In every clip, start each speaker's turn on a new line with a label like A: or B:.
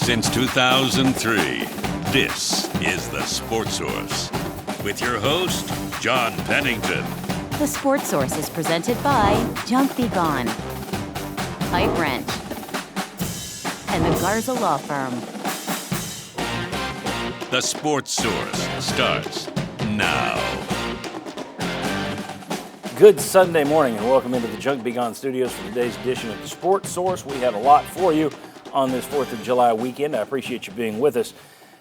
A: Since 2003, this is The Sports Source with your host, John Pennington.
B: The Sports Source is presented by Junk Be Gone, Pipe Wrench, and the Garza Law Firm.
A: The Sports Source starts now.
C: Good Sunday morning and welcome into the Junk Be Gone studios for today's edition of the Sports Source. We have a lot for you on this 4th of July weekend. I appreciate you being with us.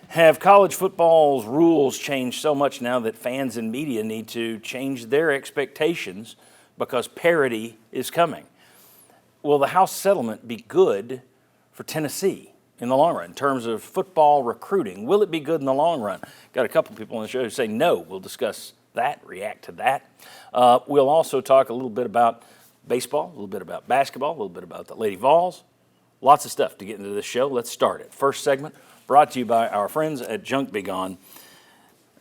C: Have college football's rules changed so much now that fans and media need to change their expectations because parity is coming? Will the House settlement be good for Tennessee in the long run in terms of football recruiting? Will it be good in the long run? Got a couple people on the show who say no. We'll discuss that, react to that. We'll also talk a little bit about baseball, a little bit about basketball, a little bit about the Lady Vols. Lots of stuff to get into this show. Let's start it. First segment brought to you by our friends at Junk Be Gone.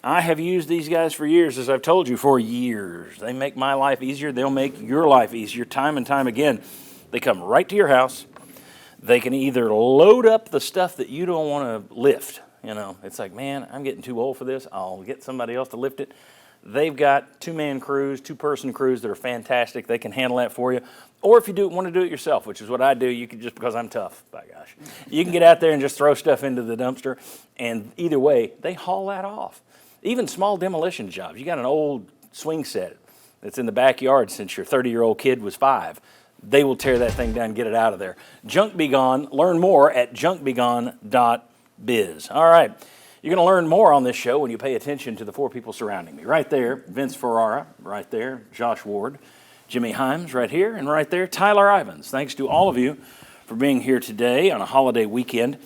C: I have used these guys for years, as I've told you, for years. They make my life easier. They'll make your life easier time and time again. They come right to your house. They can either load up the stuff that you don't want to lift. You know, it's like, man, I'm getting too old for this. I'll get somebody else to lift it. They've got two-man crews, two-person crews that are fantastic. They can handle that for you. Or if you want to do it yourself, which is what I do, you can just because I'm tough, by gosh. You can get out there and just throw stuff into the dumpster, and either way, they haul that off. Even small demolition jobs. You got an old swing set that's in the backyard since your 30-year-old kid was 5. They will tear that thing down and get it out of there. Junk Be Gone. Learn more at junkbegone.biz. All right. You're going to learn more on this show when you pay attention to the four people surrounding me. Right there, Vince Ferrara. Right there, Josh Ward. Jimmy Heins right here. And right there, Tyler Ivins. Thanks to all of you for being here today on a holiday weekend.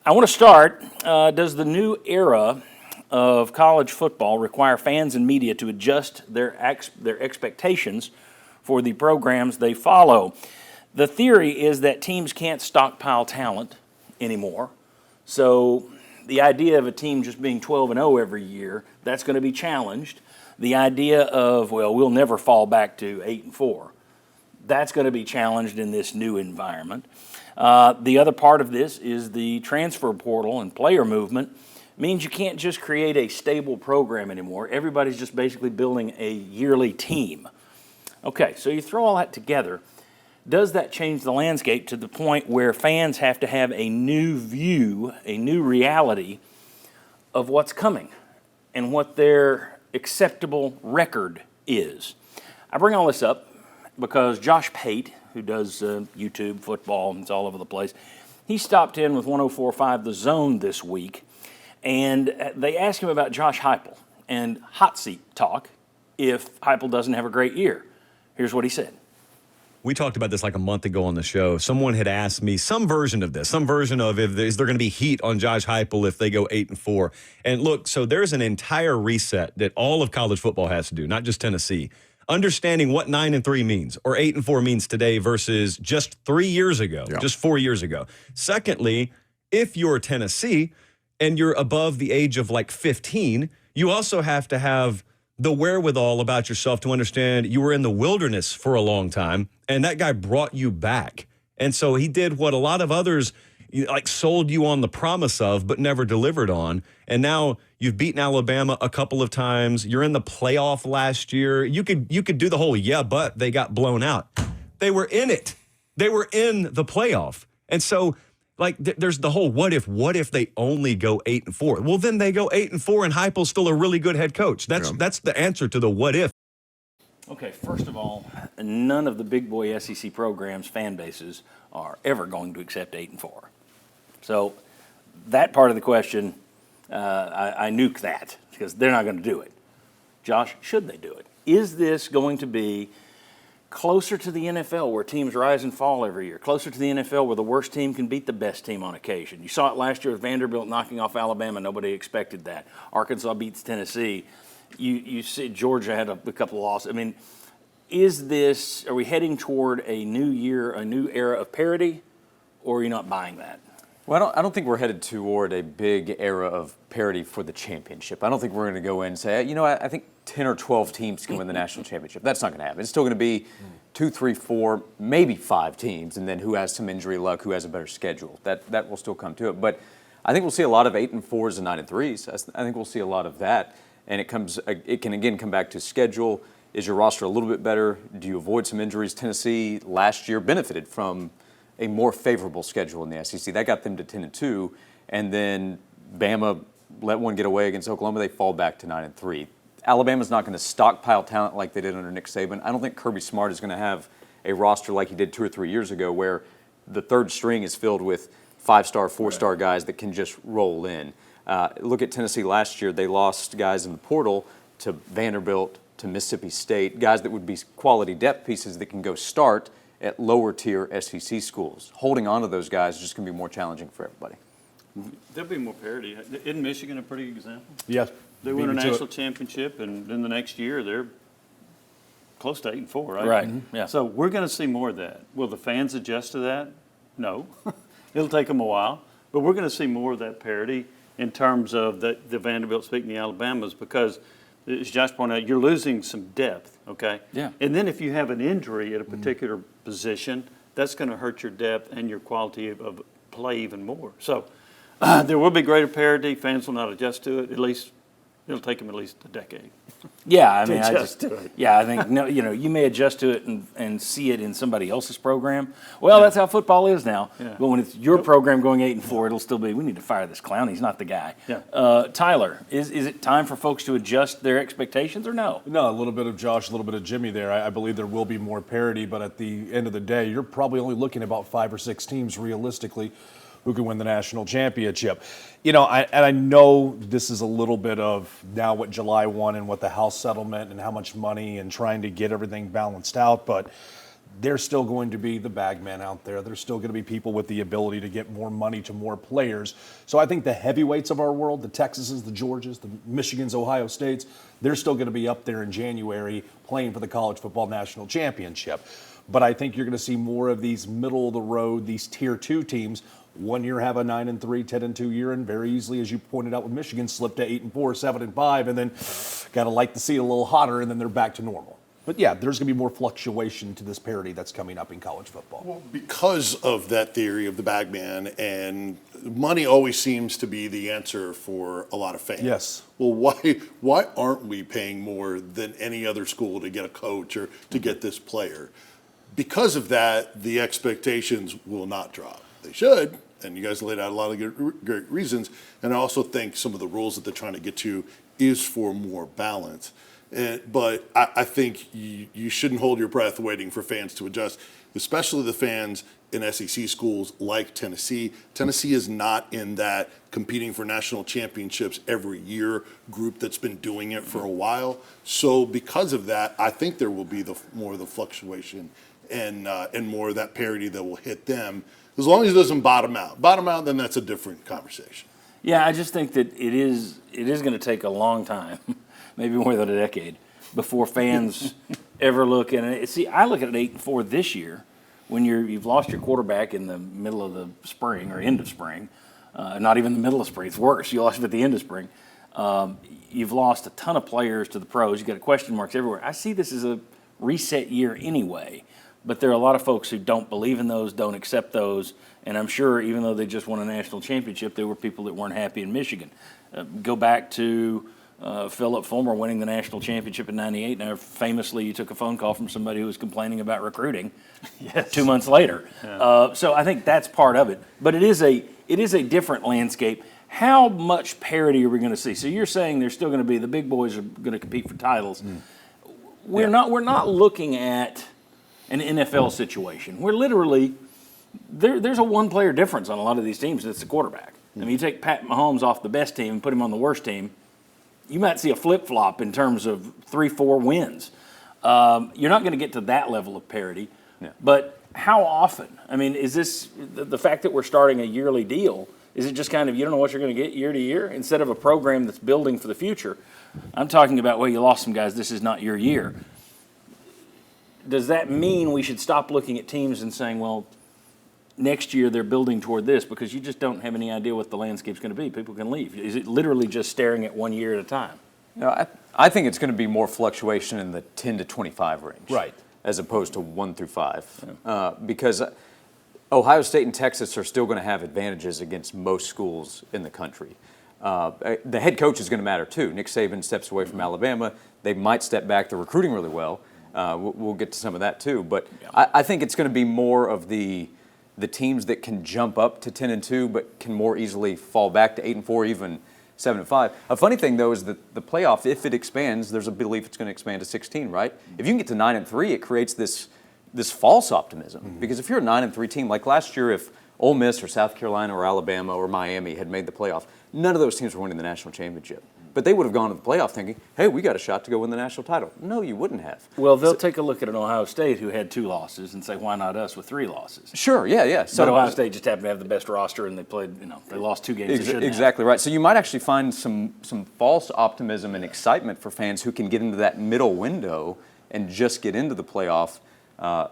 C: I want to start, does the new era of college football require fans and media to adjust their expectations for the programs they follow? The theory is that teams can't stockpile talent anymore. So the idea of a team just being 12-0 every year, that's going to be challenged. The idea of, well, we'll never fall back to 8-4, that's going to be challenged in this new environment. The other part of this is the transfer portal and player movement means you can't just create a stable program anymore. Everybody's just basically building a yearly team. Okay, so you throw all that together. Does that change the landscape to the point where fans have to have a new view, a new reality of what's coming and what their acceptable record is? I bring all this up because Josh Pate, who does YouTube football and it's all over the place, he stopped in with 104.5 The Zone this week, and they asked him about Josh Heupel and hot seat talk if Heupel doesn't have a great year. Here's what he said.
D: We talked about this like a month ago on the show. Someone had asked me some version of this, some version of is there going to be heat on Josh Heupel if they go 8-4? And look, so there's an entire reset that all of college football has to do, not just Tennessee. Understanding what 9-3 means or 8-4 means today versus just 3 years ago, just 4 years ago. Secondly, if you're Tennessee and you're above the age of like 15, you also have to have the wherewithal about yourself to understand you were in the wilderness for a long time, and that guy brought you back. And so he did what a lot of others like sold you on the promise of but never delivered on. And now you've beaten Alabama a couple of times. You're in the playoff last year. You could do the whole but they got blown out. They were in it. They were in the playoff. And so like there's the whole what if they only go 8-4? Well, then they go 8-4 and Heupel's still a really good head coach. That's the answer to the what if.
C: Okay, first of all, none of the big boy SEC programs, fan bases, are ever going to accept 8-4. So that part of the question, I nuke that because they're not going to do it. Josh, should they do it? Is this going to be closer to the NFL where teams rise and fall every year, closer to the NFL where the worst team can beat the best team on occasion? You saw it last year with Vanderbilt knocking off Alabama. Nobody expected that. Arkansas beats Tennessee. You see Georgia had a couple of losses. I mean, are we heading toward a new year, a new era of parity, or are you not buying that?
E: Well, I don't think we're headed toward a big era of parity for the championship. I don't think we're going to go in and say, I think 10 or 12 teams can win the national championship. That's not going to happen. It's still going to be 2, 3, 4, maybe 5 teams, and then who has some injury luck, who has a better schedule. That will still come to it. But I think we'll see a lot of 8-4s and 9-3s. I think we'll see a lot of that. And it can again come back to schedule. Is your roster a little bit better? Do you avoid some injuries? Tennessee last year benefited from a more favorable schedule in the SEC. That got them to 10-2, and then Bama let one get away against Oklahoma. They fall back to 9-3. Alabama's not going to stockpile talent like they did under Nick Saban. I don't think Kirby Smart is going to have a roster like he did 2 or 3 years ago, where the third string is filled with 5-star, 4-star guys that can just roll in. Look at Tennessee last year. They lost guys in the portal to Vanderbilt, to Mississippi State, guys that would be quality depth pieces that can go start at lower tier SEC schools. Holding on to those guys is just going to be more challenging for everybody.
F: There'll be more parity. Isn't Michigan a pretty good example?
G: Yes.
F: They win a national championship, and then the next year they're close to 8-4, right?
C: Right. Mm-hmm. Yeah.
F: So we're going to see more of that. Will the fans adjust to that? No. It'll take them a while. But we're going to see more of that parity in terms of the Vanderbilts beating the Alabamas, because, as Josh pointed out, you're losing some depth, okay?
C: Yeah.
F: And then if you have an injury at a particular position, that's going to hurt your depth and your quality of play even more. So there will be greater parity. Fans will not adjust to it. At least it'll take them at least a decade.
C: Yeah, I mean,
F: to
C: I think you may adjust to it and see it in somebody else's program. Well, that's how football is now.
F: Yeah.
C: But when it's your program going 8-4, it'll still be, we need to fire this clown. He's not the guy.
F: Yeah.
C: Tyler, is it time for folks to adjust their expectations or no?
G: No, a little bit of Josh, a little bit of Jimmy there. I believe there will be more parity, but at the end of the day, you're probably only looking at about 5 or 6 teams realistically who can win the national championship. I know this is a little bit of now what July 1 and what the House settlement and how much money and trying to get everything balanced out, but there's still going to be the bagman out there. There's still going to be people with the ability to get more money to more players. So I think the heavyweights of our world, the Texases, the Georgias, the Michigans, Ohio States, they're still going to be up there in January playing for the college football national championship. But I think you're going to see more of these middle of the road, these tier 2 teams. One year have a 9-3, 10-2 year, and very easily, as you pointed out with Michigan, slip to 8-4, 7-5, and then got to like to see it a little hotter, and then they're back to normal. But yeah, there's going to be more fluctuation to this parity that's coming up in college football.
H: Well, because of that theory of the bagman, and money always seems to be the answer for a lot of fans.
G: Yes.
H: Well, why aren't we paying more than any other school to get a coach or to get this player? Because of that, the expectations will not drop. They should. And you guys laid out a lot of great reasons. And I also think some of the rules that they're trying to get to is for more balance. But I think you shouldn't hold your breath waiting for fans to adjust, especially the fans in SEC schools like Tennessee. Tennessee is not in that competing for national championships every year group that's been doing it for a while. So because of that, I think there will be more of the fluctuation and more of that parity that will hit them. As long as it doesn't bottom out. Bottom out, then that's a different conversation.
C: Yeah, I just think that it is going to take a long time, maybe more than a decade, before fans ever look at it. See, I look at it 8-4 this year, when you've lost your quarterback in the middle of the spring or end of spring, not even the middle of spring. It's worse. You lost him at the end of spring. You've lost a ton of players to the pros. You've got question marks everywhere. I see this as a reset year anyway. But there are a lot of folks who don't believe in those, don't accept those, and I'm sure even though they just won a national championship, there were people that weren't happy in Michigan. Go back to Philip Fulmer winning the national championship in '98. Now, famously, you took a phone call from somebody who was complaining about recruiting 2 months later. Yeah. So I think that's part of it. But it is a different landscape. How much parity are we going to see? So you're saying there's still going to be the big boys are going to compete for titles. We're not looking at an NFL situation where literally there's a one-player difference on a lot of these teams, and it's the quarterback. I mean, you take Pat Mahomes off the best team and put him on the worst team, you might see a flip-flop in terms of 3-4 wins. You're not going to get to that level of parity, but how often? I mean, is this the fact that we're starting a yearly deal, is it just kind of you don't know what you're going to get year to year instead of a program that's building for the future? I'm talking about, well, you lost some guys, this is not your year. Does that mean we should stop looking at teams and saying, well, next year they're building toward this, because you just don't have any idea what the landscape's going to be? People can leave. Is it literally just staring at 1 year at a time?
E: I think it's going to be more fluctuation in the 10 to 25 range.
G: Right.
E: as opposed to 1 through 5, because Ohio State and Texas are still going to have advantages against most schools in the country. The head coach is going to matter too. Nick Saban steps away from Alabama. They might step back. They're recruiting really well. We'll get to some of that too. But I think it's going to be more of the teams that can jump up to 10-2, but can more easily fall back to 8-4, even 7-5. A funny thing though is that the playoff, if it expands, there's a belief it's going to expand to 16, right? If you can get to 9-3, it creates this false optimism. Because if you're a 9-3 team, like last year, if Ole Miss or South Carolina or Alabama or Miami had made the playoff, none of those teams were winning the national championship. But they would have gone to the playoff thinking, hey, we got a shot to go win the national title. No, you wouldn't have.
C: Well, they'll take a look at an Ohio State who had 2 losses and say, why not us with 3 losses?
E: Sure, yeah.
C: So, but Ohio State just happened to have the best roster, and they played, they lost 2 games they shouldn't have.
E: Exactly right. So you might actually find some false optimism and excitement for fans who can get into that middle window and just get into the playoff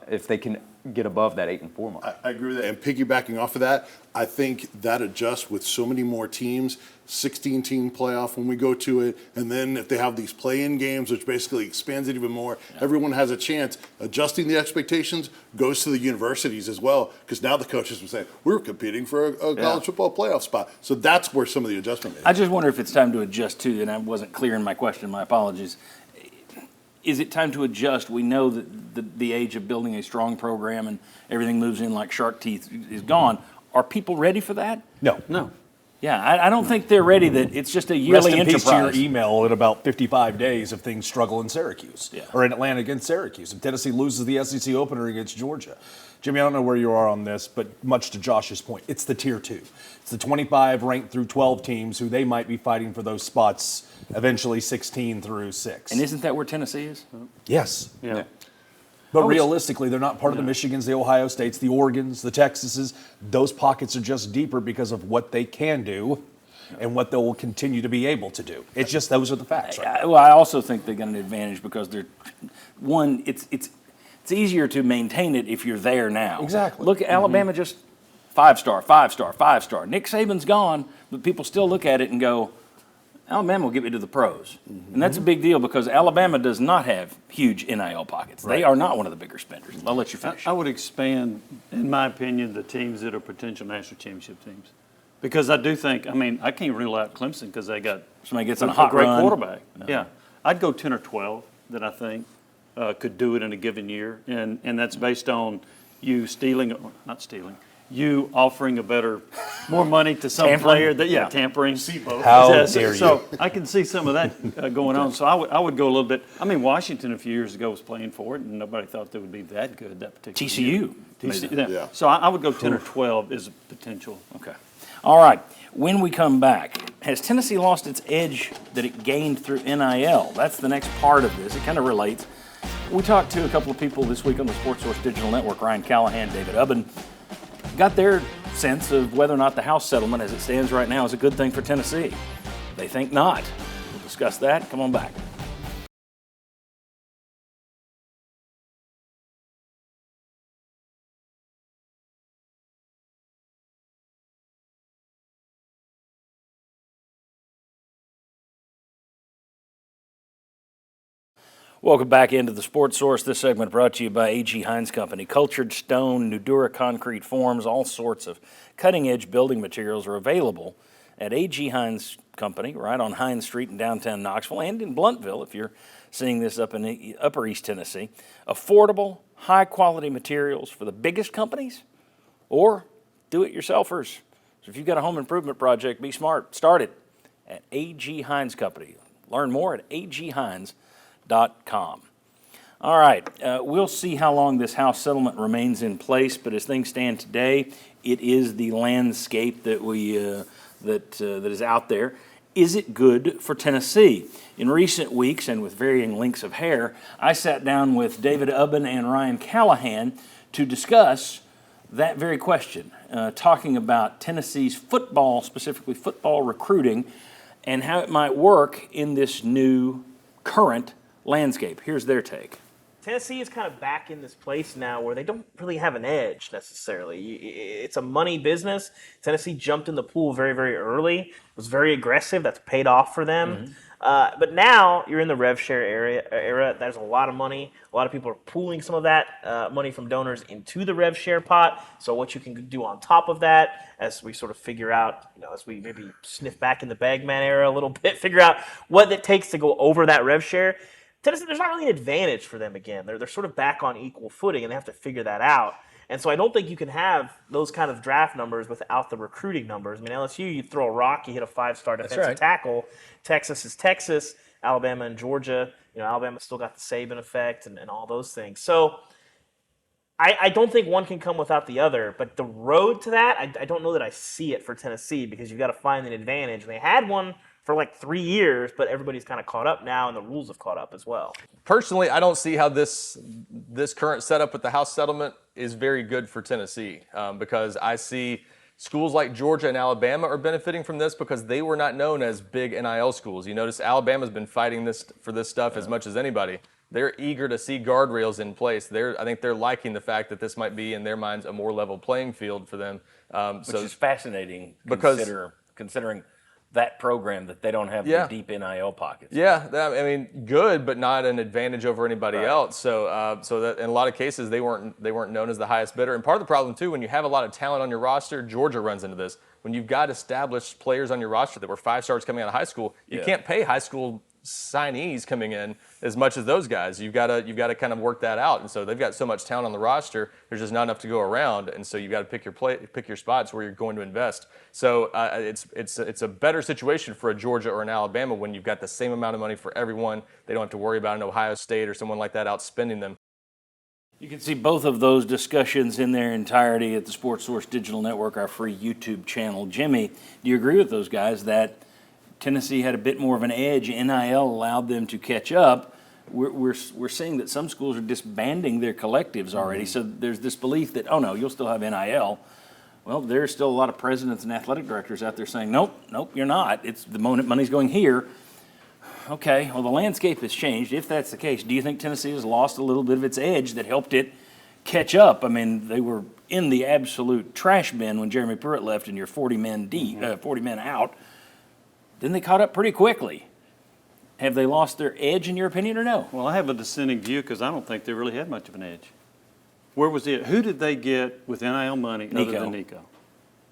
E: if they can get above that 8-4 mark.
H: I agree with that. And piggybacking off of that, I think that adjusts with so many more teams, 16-team playoff when we go to it, and then if they have these play-in games, which basically expands it even more, everyone has a chance. Adjusting the expectations goes to the universities as well, because now the coaches will say, we're competing for a college football playoff spot. So that's where some of the adjustment is.
C: I just wonder if it's time to adjust too, and I wasn't clear in my question, my apologies. Is it time to adjust? We know that the age of building a strong program and everything moves in like shark teeth is gone. Are people ready for that?
G: No.
C: Yeah, I don't think they're ready. That it's just a yearly
G: Rest in peace
C: enterprise.
G: to your email in about 55 days if things struggle in Syracuse
C: Yeah.
G: or in Atlanta against Syracuse. If Tennessee loses the SEC opener against Georgia. Jimmy, I don't know where you are on this, but much to Josh's point, it's the Tier 2. It's the 25 ranked through 12 teams who they might be fighting for those spots, eventually 16 through 6.
C: And isn't that where Tennessee is?
G: Yes.
F: Yeah.
G: But realistically, they're not part of the Michigans, the Ohio States, the Oregons, the Texases. Those pockets are just deeper because of what they can do and what they will continue to be able to do. It's just those are the facts. Right?
C: Well, I also think they got an advantage because they're one. It's easier to maintain it if you're there now.
G: Exactly.
C: Look at Alabama, just 5-star, 5-star, 5-star. Nick Saban's gone, but people still look at it and go, Alabama will get me to the pros. And that's a big deal because Alabama does not have huge NIL pockets. Right. They are not one of the bigger spenders. I'll let you finish.
F: I would expand, in my opinion, the teams that are potential national championship teams. Because I do think, I can't rule out Clemson because they got
C: somebody gets on a hot
F: great
C: run.
F: quarterback. No. Yeah. I'd go 10 or 12 that I think could do it in a given year. And that's based on you you offering more money to some player that, tampering.
G: How dare you?
F: So I can see some of that going on. So I would go a little bit. Washington a few years ago was playing for it, and nobody thought they would be that good that particular year. TCU.
H: Yeah.
F: So I would go 10 or 12 as a potential.
C: Okay. All right. When we come back, has Tennessee lost its edge that it gained through NIL? That's the next part of this. It kind of relates. We talked to a couple of people this week on the Sports Source Digital Network, Ryan Callahan, David Ubben, got their sense of whether or not the House settlement as it stands right now is a good thing for Tennessee. They think not. We'll discuss that. Come on back. Welcome back into the Sports Source. This segment brought to you by A.G. Heins Company. Cultured stone, Nudura concrete forms, all sorts of cutting-edge building materials are available at A.G. Heins Company, right on Hines Street in downtown Knoxville and in Blunttville, if you're seeing this up in Upper East Tennessee. Affordable, high-quality materials for the biggest companies or do-it-yourselfers. So if you've got a home improvement project, be smart. Start it at A.G. Heins Company. Learn more at aghines.com. All right, we'll see how long this House settlement remains in place, but as things stand today, it is the landscape that that is out there. Is it good for Tennessee? In recent weeks, and with varying lengths of hair, I sat down with David Ubben and Ryan Callahan to discuss that very question, talking about Tennessee's football, specifically football recruiting, and how it might work in this new current landscape. Here's their take.
I: Tennessee is kind of back in this place now where they don't really have an edge necessarily. It's a money business. Tennessee jumped in the pool very, very early. Was very aggressive. That's paid off for them. But now you're in the rev share era. There's a lot of money. A lot of people are pooling some of that money from donors into the rev share pot. So what you can do on top of that, as we sort of figure out, as we maybe sniff back in the Bagman era a little bit, figure out what it takes to go over that rev share. Tennessee, there's not really an advantage for them again. They're sort of back on equal footing, and they have to figure that out. And so I don't think you can have those kind of draft numbers without the recruiting numbers. I mean, LSU, you throw a rock, you hit a 5-star defensive tackle. Texas is Texas. Alabama and Georgia, Alabama still got the Saban effect and all those things. So I don't think one can come without the other. But the road to that, I don't know that I see it for Tennessee because you've got to find an advantage. And they had one for like 3 years, but everybody's kind of caught up now, and the rules have caught up as well.
J: Personally, I don't see how this current setup with the House settlement is very good for Tennessee because I see schools like Georgia and Alabama are benefiting from this because they were not known as big NIL schools. You notice Alabama's been fighting for this stuff as much as anybody. They're eager to see guardrails in place. I think they're liking the fact that this might be, in their minds, a more level playing field for them.
C: Which is fascinating
J: because
C: considering that program that they don't have the deep NIL pockets.
J: Yeah, I mean, good, but not an advantage over anybody else. So, that in a lot of cases they weren't known as the highest bidder. And part of the problem too, when you have a lot of talent on your roster, Georgia runs into this. When you've got established players on your roster that were 5-stars coming out of high school, you can't pay high school signees coming in as much as those guys. You've got to kind of work that out. And so they've got so much talent on the roster, there's just not enough to go around. And so you've got to pick your spots where you're going to invest. So it's a better situation for a Georgia or an Alabama when you've got the same amount of money for everyone. They don't have to worry about an Ohio State or someone like that outspending them.
C: You can see both of those discussions in their entirety at the Sports Source Digital Network, our free YouTube channel. Jimmy, do you agree with those guys that Tennessee had a bit more of an edge? NIL allowed them to catch up. We're seeing that some schools are disbanding their collectives already. So there's this belief that, oh no, you'll still have NIL. Well, there's still a lot of presidents and athletic directors out there saying, nope, you're not. It's the money's going here. Okay, well, the landscape has changed. If that's the case, do you think Tennessee has lost a little bit of its edge that helped it catch up? I mean, they were in the absolute trash bin when Jeremy Pruitt left and you're 40 men out. Then they caught up pretty quickly. Have they lost their edge, in your opinion, or no?
F: Well, I have a dissenting view because I don't think they really had much of an edge. Where was it? Who did they get with NIL money other than Nico?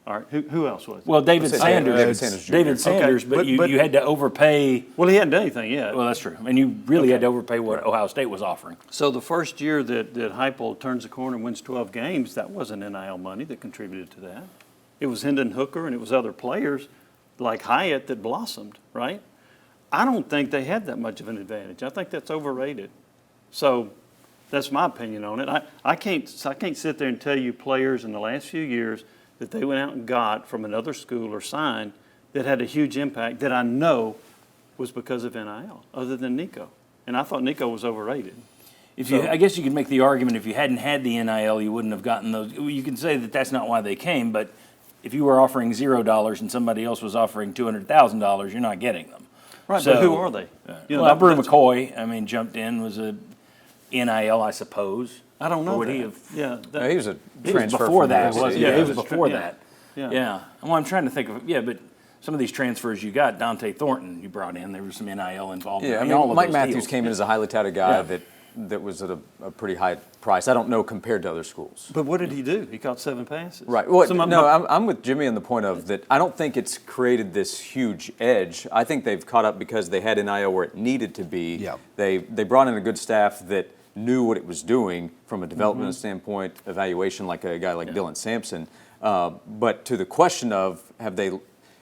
F: All right, who else was it?
C: Well, David Sanders. David Sanders,
F: Okay,
C: but you had to overpay.
F: Well, he hadn't done anything yet.
C: Well, that's true. And you really had to overpay what Ohio State was offering.
F: So the first year that Heupel turns the corner and wins 12 games, that wasn't NIL money that contributed to that. It was Hendon Hooker and it was other players like Hyatt that blossomed, right? I don't think they had that much of an advantage. I think that's overrated. So that's my opinion on it. I can't sit there and tell you players in the last few years that they went out and got from another school or signed that had a huge impact that I know was because of NIL, other than Nico. And I thought Nico was overrated.
C: I guess you could make the argument if you hadn't had the NIL, you wouldn't have gotten those. You can say that that's not why they came, but if you were offering $0 and somebody else was offering $200,000, you're not getting them.
F: Right, but who are they?
C: Brew McCoy, jumped in, was a NIL, I suppose.
F: I don't know.
C: Or would he have?
E: Yeah, he was a
C: He was
E: transfer
C: before
E: from
C: that,
E: the
C: wasn't he?
F: Yeah,
C: He was before that.
F: Yeah.
C: Well, I'm trying to think of, but some of these transfers you got, Dante Thornton you brought in, there was some NIL involved.
E: Yeah, Mike Matthews came in as a highly touted guy that was at a pretty high price. I don't know compared to other schools.
F: But what did he do? He caught 7 passes.
E: Right. Well, I'm with Jimmy on the point of that I don't think it's created this huge edge. I think they've caught up because they had NIL where it needed to be.
G: Yeah.
E: They brought in a good staff that knew what it was doing from a development standpoint, evaluation, like a guy like Dylan Sampson. But to the question of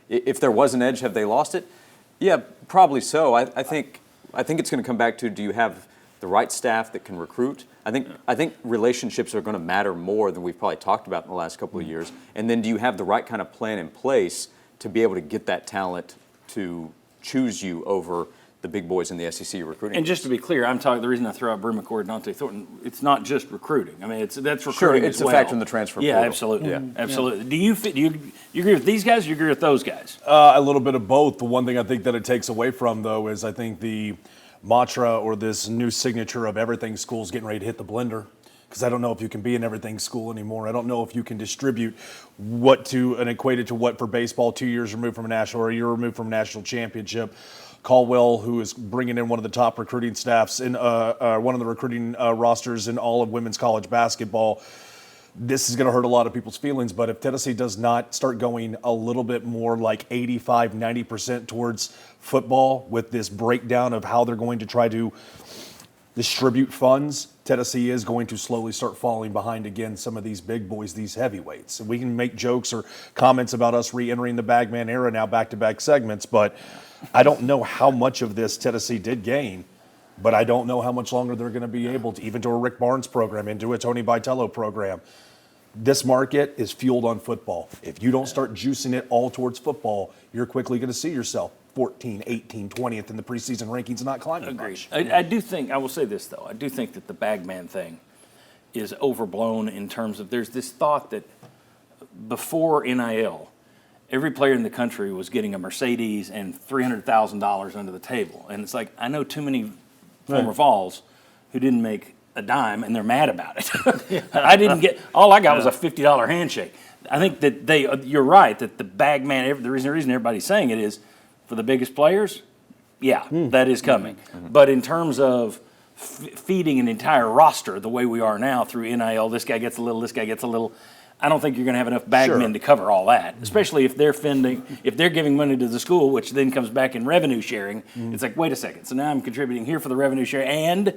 E: if there was an edge, have they lost it? Yeah, probably so. I think it's going to come back to, do you have the right staff that can recruit? I think relationships are going to matter more than we've probably talked about in the last couple of years. And then do you have the right kind of plan in place to be able to get that talent to choose you over the big boys in the SEC recruiting?
C: And just to be clear, the reason I throw out Brew McCoy and Dante Thornton, it's not just recruiting. That's recruiting
E: sure, it's
C: as well.
E: a factor in the transfer portal.
C: Yeah, absolutely. Yeah. Absolutely. Do you agree with these guys or you agree with those guys?
G: A little bit of both. The one thing I think that it takes away from, though, is I think the mantra or this new signature of everything school's getting ready to hit the blender. Because I don't know if you can be an everything school anymore. I don't know if you can distribute what to and equate it to what for baseball 2 years removed from a national or a year removed from a national championship. Caldwell, who is bringing in one of the top recruiting staffs in one of the recruiting rosters in all of women's college basketball. This is going to hurt a lot of people's feelings, but if Tennessee does not start going a little bit more like 85, 90% towards football with this breakdown of how they're going to try to distribute funds, Tennessee is going to slowly start falling behind again some of these big boys, these heavyweights. And we can make jokes or comments about us re-entering the Bagman era now, back-to-back segments, but I don't know how much of this Tennessee did gain, but I don't know how much longer they're going to be able to, even to a Rick Barnes program, into a Tony Vitello program. This market is fueled on football. If you don't start juicing it all towards football, you're quickly going to see yourself 14, 18, 20th in the preseason rankings, not climbing much.
C: I do think, I will say this though, I do think that the Bagman thing is overblown in terms of there's this thought that before NIL, every player in the country was getting a Mercedes and $300,000 under the table. And it's like, I know too many former Vols who didn't make a dime and they're mad about it. I didn't get, all I got was a $50 handshake. I think that you're right, that the Bagman, the reason everybody's saying it is for the biggest players, that is coming. But in terms of feeding an entire roster the way we are now through NIL, this guy gets a little, this guy gets a little, I don't think you're going to have enough bagmen to cover all that, especially if they're giving money to the school, which then comes back in revenue sharing. It's like, wait a second, so now I'm contributing here for the revenue share and,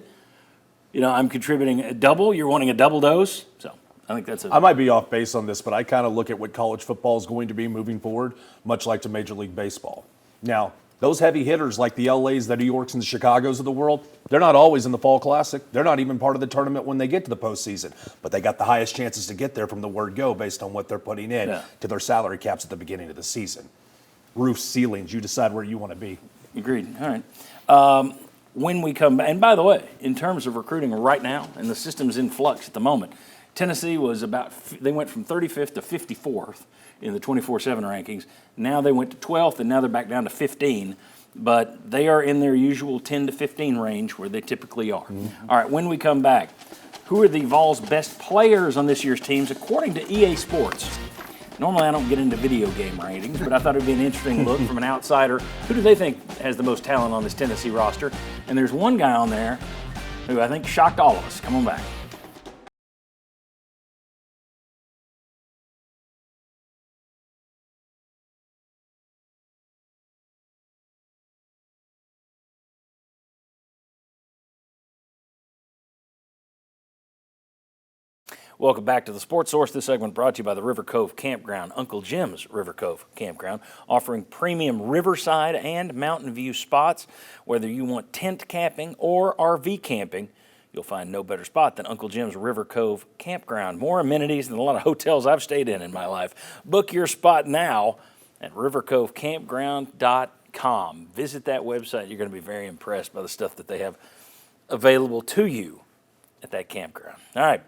C: I'm contributing a double, you're wanting a double dose? So I think that's
G: I might be off base on this, but I kind of look at what college football is going to be moving forward, much like to Major League Baseball. Now, those heavy hitters like the LAs, the New Yorks, and the Chicagos of the world, they're not always in the Fall Classic. They're not even part of the tournament when they get to the postseason. But they got the highest chances to get there from the word go based on what they're putting in to their salary caps at the beginning of the season. Roofs, ceilings, you decide where you want to be. Agreed.
C: All right. When we come back, and by the way, in terms of recruiting right now, and the system's in flux at the moment, Tennessee was they went from 35th to 54th in the 24/7 rankings. Now they went to 12th, and now they're back down to 15. But they are in their usual 10 to 15 range where they typically are. All right, when we come back, who are the Vols' best players on this year's teams according to EA Sports? Normally I don't get into video game ratings, but I thought it would be an interesting look from an outsider. Who do they think has the most talent on this Tennessee roster? And there's one guy on there who I think shocked all of us. Come on back. Welcome back to the Sports Source. This segment brought to you by the River Cove Campground, Uncle Jim's River Cove Campground, offering premium riverside and mountain view spots. Whether you want tent camping or RV camping, you'll find no better spot than Uncle Jim's River Cove Campground. More amenities than a lot of hotels I've stayed in my life. Book your spot now at rivercovecampground.com. Visit that website. You're going to be very impressed by the stuff that they have available to you at that campground. All right.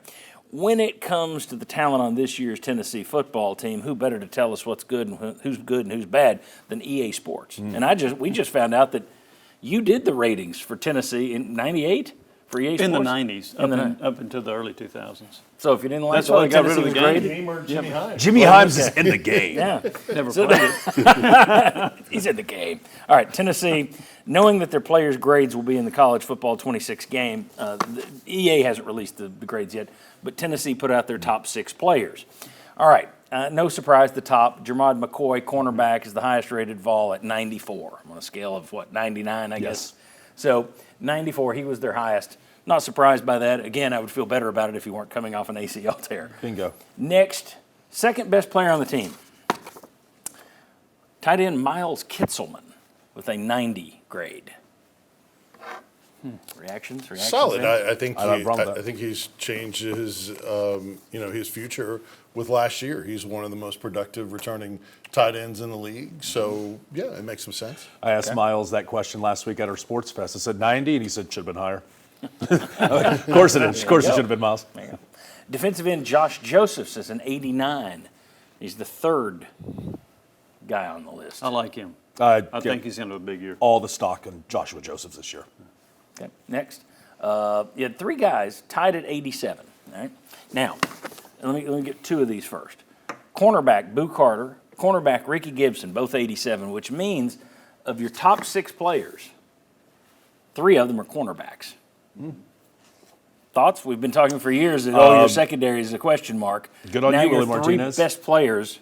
C: When it comes to the talent on this year's Tennessee football team, who better to tell us what's good and who's bad than EA Sports? And we just found out that you did the ratings for Tennessee in '98 for EA Sports?
F: In the 90s, up into the early 2000s.
C: So if you didn't like
F: that's why I got rid of the
C: game.
H: Jimmy Himes.
G: Jimmy Himes is in the game.
C: Yeah.
F: Never played it.
C: He's in the game. All right, Tennessee, knowing that their players' grades will be in the college football 26 game, the EA hasn't released the grades yet, but Tennessee put out their top 6 players. All right, no surprise, the top, Jermod McCoy, cornerback, is the highest rated Vol at 94 on a scale of, 99, I guess? So 94, he was their highest. Not surprised by that. Again, I would feel better about it if he weren't coming off an ACL tear.
G: Bingo.
C: Next, second best player on the team, tight end Miles Kitselman with a 90 grade. Reactions?
H: Solid. I think
G: I
H: think he's changed his his future with last year. He's one of the most productive returning tight ends in the league. So yeah, it makes some sense.
G: I asked Miles that question last week at our sports fest. I said 90, and he said should have been higher. Of course it is. Of course it should have been Miles.
C: Defensive end Josh Josephs is an 89. He's the third guy on the list.
F: I like him.
G: I
F: think he's going to have a big year.
G: All the stock on Joshua Josephs this year.
C: Okay, next. You had 3 guys tied at 87. All right. Now, let me get 2 of these first. Cornerback, Boo Carter. Cornerback, Ricky Gibson, both 87, which means of your top 6 players, 3 of them are cornerbacks. Thoughts? We've been talking for years that, your secondary is a question mark.
G: Good on
C: now
G: you,
C: your
G: Willie Martinez.
C: 3 best players.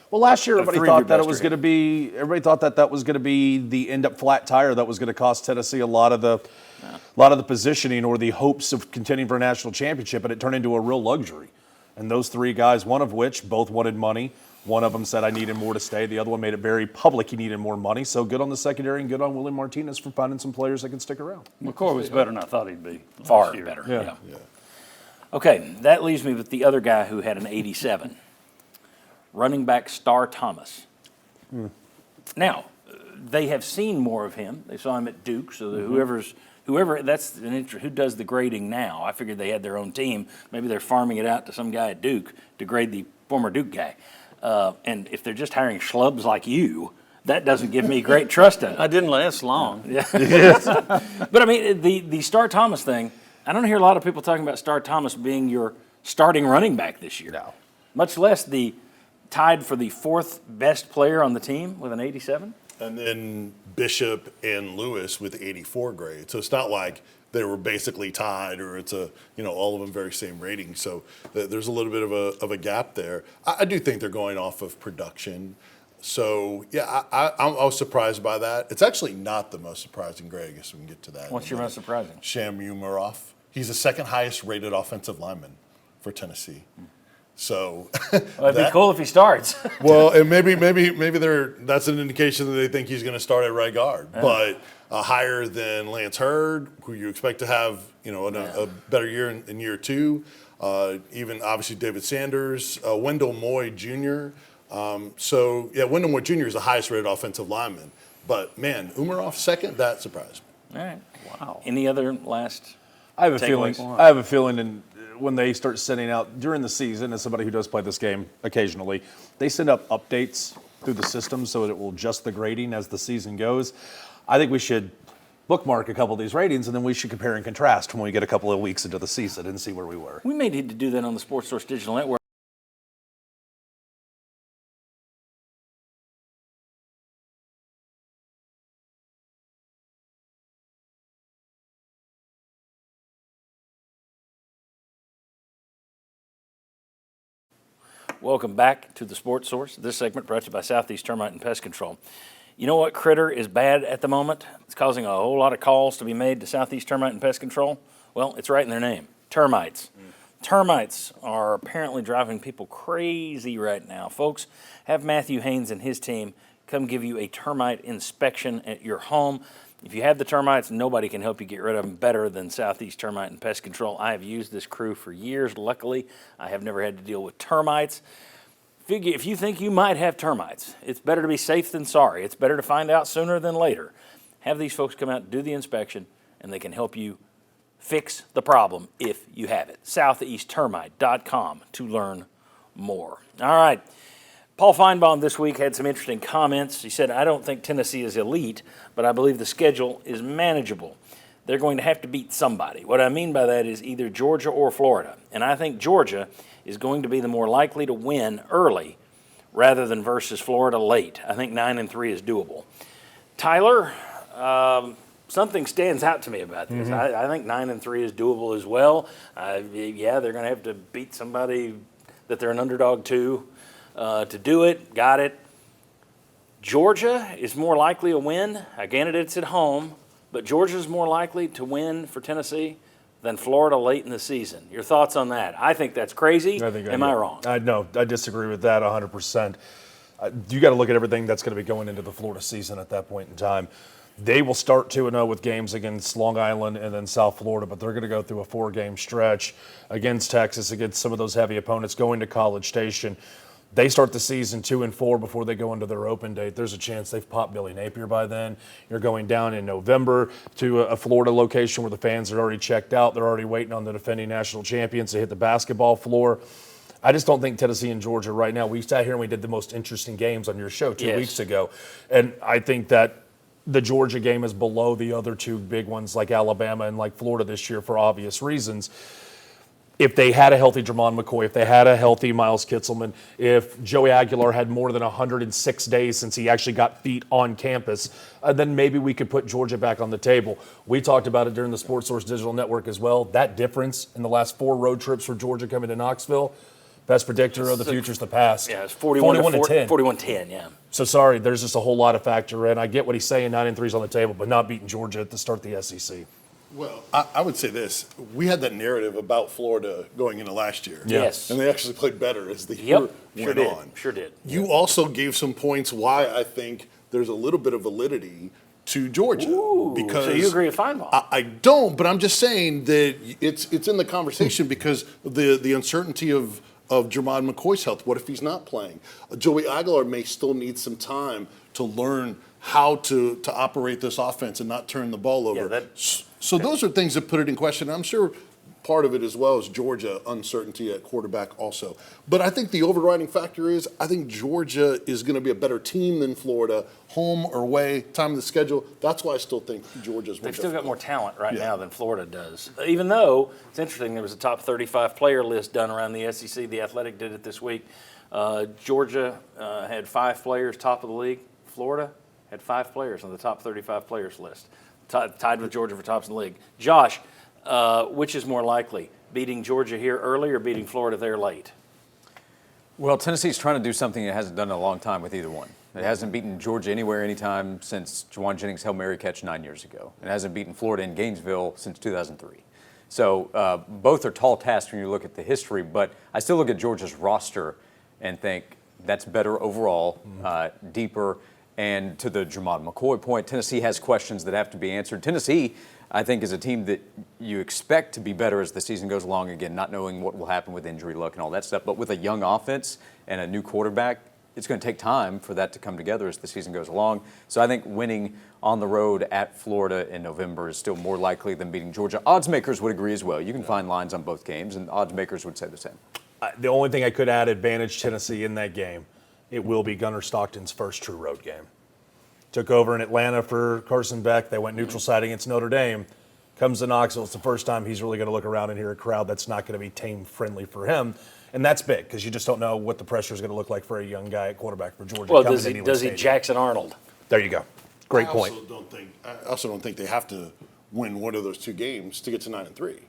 G: Well, last year everybody
C: 3 of
G: thought
C: your
G: that it
C: best
G: was
C: are
G: going to be. Everybody thought that was going to be the end up flat tire that was going to cost Tennessee a lot of the positioning or the hopes of contending for a national championship, and it turned into a real luxury. And those 3 guys, one of which both wanted money. One of them said, I needed more to stay. The other one made it very public he needed more money. So good on the secondary and good on Willie Martinez for finding some players that can stick around.
F: McCoy was better than I thought he'd be.
C: Far
F: year.
C: better.
G: Yeah.
C: Okay, that leaves me with the other guy who had an 87. Running back Star Thomas. Now, they have seen more of him. They saw him at Duke, so that whoever that's an who does the grading now. I figured they had their own team. Maybe they're farming it out to some guy at Duke to grade the former Duke guy. And if they're just hiring schlubs like you, that doesn't give me great trust in it.
F: I didn't last long.
C: But I mean, the Star Thomas thing, I don't hear a lot of people talking about Star Thomas being your starting running back this year.
G: No.
C: Much less the tied for the 4th best player on the team with an 87.
H: And then Bishop and Lewis with 84 grades. So it's not like they were basically tied or it's all of them very same rating. So there's a little bit of a gap there. I do think they're going off of production. So, yeah, I was surprised by that. It's actually not the most surprising grade. I guess we can get to that.
C: What's your most surprising?
H: Shamu. He's the 2nd highest rated offensive lineman for Tennessee. So
C: Well, it'd be cool if he starts.
H: well, and maybe that's an indication that they think he's going to start at right guard, but higher than Lance Hurd, who you expect to have a better year in year 2. Even obviously David Sanders, Wendell Moy Jr. Wendell Moy Jr. is the highest rated offensive lineman, but man, Umaroff 2nd, that surprised me.
C: All right. Wow. Any other last?
G: I have a feeling, and when they start sending out during the season, as somebody who does play this game occasionally, they send up updates through the system so that it will adjust the grading as the season goes. I think we should bookmark a couple of these ratings, and then we should compare and contrast when we get a couple of weeks into the season and see where we were.
C: We may need to do that on the Sports Source Digital Network. Welcome back to the Sports Source. This segment brought to you by Southeast Termite and Pest Control. You know what critter is bad at the moment? It's causing a whole lot of calls to be made to Southeast Termite and Pest Control. Well, it's right in their name, termites. Termites are apparently driving people crazy right now. Folks, have Matthew Heins and his team come give you a termite inspection at your home. If you have the termites, nobody can help you get rid of them better than Southeast Termite and Pest Control. I have used this crew for years. Luckily, I have never had to deal with termites. If you think you might have termites, it's better to be safe than sorry. It's better to find out sooner than later. Have these folks come out and do the inspection, and they can help you fix the problem if you have it. SoutheastTermite.com to learn more. All right. Paul Feinbaum this week had some interesting comments. He said, I don't think Tennessee is elite, but I believe the schedule is manageable. They're going to have to beat somebody. What I mean by that is either Georgia or Florida. And I think Georgia is going to be the more likely to win early rather than versus Florida late. I think 9-3 is doable. Tyler, something stands out to me about this. I think 9-3 is doable as well. They're going to have to beat somebody that they're an underdog to do it. Got it. Georgia is more likely to win. Again, it's at home, but Georgia's more likely to win for Tennessee than Florida late in the season. Your thoughts on that? I think that's crazy. Am I wrong?
G: No, I disagree with that 100%. You got to look at everything that's going to be going into the Florida season at that point in time. They will start 2-0 with games against Long Island and then South Florida, but they're going to go through a 4-game stretch against Texas, against some of those heavy opponents, going to College Station. They start the season 2-4 before they go into their open date. There's a chance they've popped Billy Napier by then. You're going down in November to a Florida location where the fans are already checked out. They're already waiting on the defending national champions to hit the basketball floor. I just don't think Tennessee and Georgia right now, we sat here and we did the most interesting games on your show 2 weeks ago. And I think that the Georgia game is below the other two big ones like Alabama and like Florida this year for obvious reasons. If they had a healthy Drummond McCoy, if they had a healthy Miles Kitselman, if Joey Aguilar had more than 106 days since he actually got feet on campus, then maybe we could put Georgia back on the table. We talked about it during the Sports Source Digital Network as well. That difference in the last 4 road trips for Georgia coming to Knoxville, best predictor of the future's the past.
C: Yeah, it's 41 to 10. 41-10, yeah.
G: So sorry, there's just a whole lot of factor in. I get what he's saying, 9-3's on the table, but not beating Georgia at the start of the SEC.
H: Well, I would say this. We had that narrative about Florida going into last year.
C: Yes.
H: And they actually played better as the year went on.
C: Sure did.
H: You also gave some points why I think there's a little bit of validity to Georgia.
C: Ooh,
H: because
C: so you agree with Feinbaum?
H: I don't, but I'm just saying that it's in the conversation because the uncertainty of Drummond McCoy's health. What if he's not playing? Joey Aguilar may still need some time to learn how to operate this offense and not turn the ball over.
C: Yeah,
H: So those are things that put it in question. I'm sure part of it as well is Georgia uncertainty at quarterback also. But I think the overriding factor is I think Georgia is going to be a better team than Florida, home or away, time of the schedule. That's why I still think Georgia's more
C: They've still got more talent right
H: Yeah.
C: now than Florida does. Even though, it's interesting, there was a top 35 player list done around the SEC. The Athletic did it this week. Georgia had 5 players top of the league. Florida had 5 players on the top 35 players list. Tied with Georgia for tops in the league. Josh, which is more likely, beating Georgia here early or beating Florida there late?
E: Well, Tennessee's trying to do something it hasn't done in a long time with either one. It hasn't beaten Georgia anywhere anytime since Juwan Jennings' Hail Mary catch 9 years ago. It hasn't beaten Florida in Gainesville since 2003. So both are tall tasks when you look at the history, but I still look at Georgia's roster and think that's better overall, deeper. And to the Drummond McCoy point, Tennessee has questions that have to be answered. Tennessee, I think, is a team that you expect to be better as the season goes along, again, not knowing what will happen with injury luck and all that stuff. But with a young offense and a new quarterback, it's going to take time for that to come together as the season goes along. So I think winning on the road at Florida in November is still more likely than beating Georgia. Odds makers would agree as well. You can find lines on both games, and odds makers would say the same.
G: The only thing I could add advantage Tennessee in that game, it will be Gunnar Stockton's first true road game. Took over in Atlanta for Carson Beck. They went neutral site against Notre Dame. Comes to Knoxville. It's the first time he's really going to look around and hear a crowd that's not going to be team-friendly for him. And that's big because you just don't know what the pressure is going to look like for a young guy at quarterback for Georgia.
C: Well, does he Jackson Arnold?
G: There you go. Great point.
H: I also don't think they have to win one of those 2 games to get to 9-3.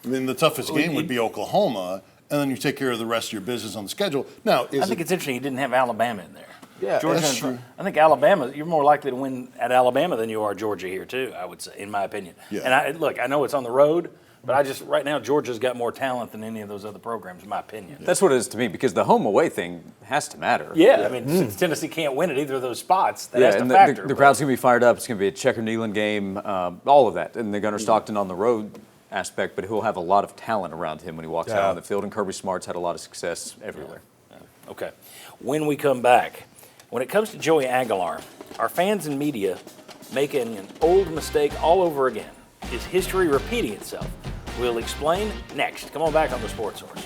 H: I mean, the toughest game would be Oklahoma, and then you take care of the rest of your business on the schedule. Now,
C: I think it's interesting he didn't have Alabama in there.
H: Yeah,
C: Georgia,
H: that's true.
C: I think Alabama, you're more likely to win at Alabama than you are Georgia here, too, I would say, in my opinion.
H: Yeah.
C: And I know it's on the road, but right now, Georgia's got more talent than any of those other programs, in my opinion.
E: That's what it is to me, because the home-away thing has to matter.
C: Yeah, I mean, since Tennessee can't win at either of those spots, that has to factor.
E: The crowd's going to be fired up. It's going to be a Checker-Nealon game, all of that. And the Gunnar Stockton on the road aspect, but he'll have a lot of talent around him when he walks out on the field, and Kirby Smart's had a lot of success everywhere.
C: Yeah. Okay. When we come back, when it comes to Joey Aguilar, are fans and media making an old mistake all over again? Is history repeating itself? We'll explain next. Come on back on the Sports Source.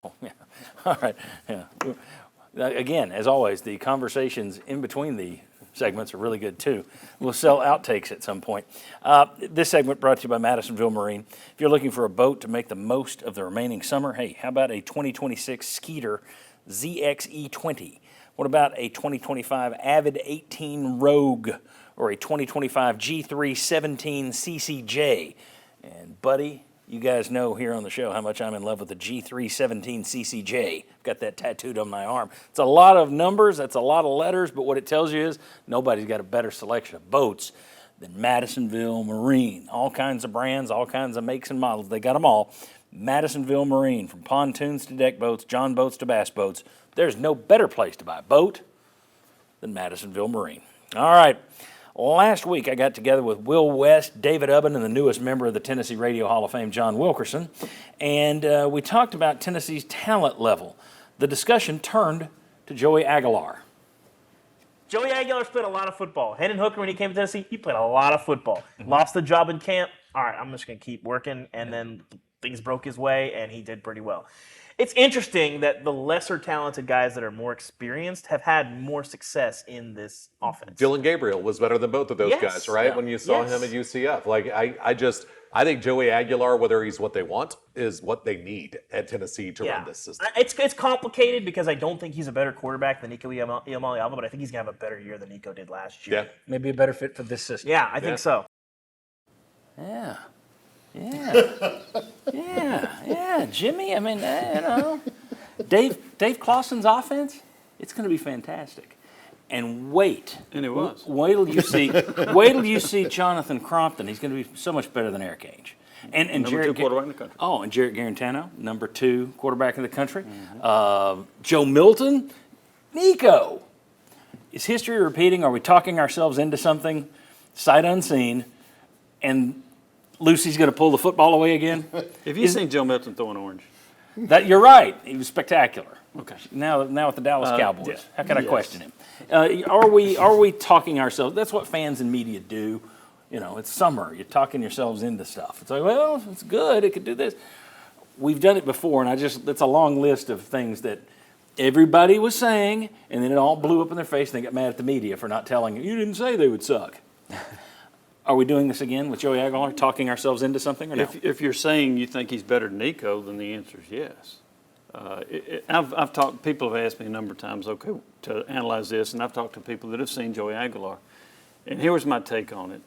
C: Oh, yeah. All right. Yeah. Again, as always, the conversations in between the segments are really good too. We'll sell outtakes at some point. This segment brought to you by Madisonville Marine. If you're looking for a boat to make the most of the remaining summer, hey, how about a 2026 Skeeter ZXE20? What about a 2025 Avid 18 Rogue or a 2025 G3 17 CCJ? And buddy, you guys know here on the show how much I'm in love with the G3 17 CCJ. I've got that tattooed on my arm. It's a lot of numbers, that's a lot of letters, but what it tells you is nobody's got a better selection of boats than Madisonville Marine. All kinds of brands, all kinds of makes and models. They got them all. Madisonville Marine, from pontoons to deck boats, John boats to bass boats. There's no better place to buy a boat than Madisonville Marine. All right. Last week, I got together with Will West, David Ubben, and the newest member of the Tennessee Radio Hall of Fame, John Wilkerson, and we talked about Tennessee's talent level. The discussion turned to Joey Aguilar.
I: Joey Aguilar's played a lot of football. Hendon Hooker, when he came to Tennessee, he played a lot of football. Lost the job in camp. All right, I'm just going to keep working. And then things broke his way, and he did pretty well. It's interesting that the lesser talented guys that are more experienced have had more success in this offense.
K: Dylan Gabriel was better than both of those guys, right?
C: Yeah.
K: When you saw him at UCF. Like, I think Joey Aguilar, whether he's what they want, is what they need at Tennessee to run this system.
I: It's complicated because I don't think he's a better quarterback than Nico Iamaleava, but I think he's going to have a better year than Nico did last year.
K: Yeah.
L: Maybe a better fit for this system.
I: Yeah, I think so.
C: Yeah. Jimmy, I mean, Dave Clawson's offense, it's going to be fantastic. And wait.
F: And it was.
C: Wait till you see Jonathan Crompton. He's going to be so much better than Eric Ainge. And
F: number
C: Jarrett,
F: 2 quarterback in the country.
C: Oh, and Jarrett Garantano, number 2 quarterback in the country. Joe Milton, Nico. Is history repeating? Are we talking ourselves into something sight unseen? And Lucy's going to pull the football away again?
F: Have you seen Joe Milton throw an orange?
C: That you're right. He was spectacular.
F: Okay.
C: Now with the Dallas Cowboys,
F: yeah.
C: how can I question him? Are we talking ourselves? That's what fans and media do. You know, it's summer. You're talking yourselves into stuff. It's like, well, it's good. It could do this. We've done it before, and it's a long list of things that everybody was saying, and then it all blew up in their face, and they got mad at the media for not telling you didn't say they would suck. Are we doing this again with Joey Aguilar, talking ourselves into something, or no?
F: If you're saying you think he's better than Nico, then the answer is yes. I've talked. People have asked me a number of times, okay, to analyze this, and I've talked to people that have seen Joey Aguilar, and here was my take on it.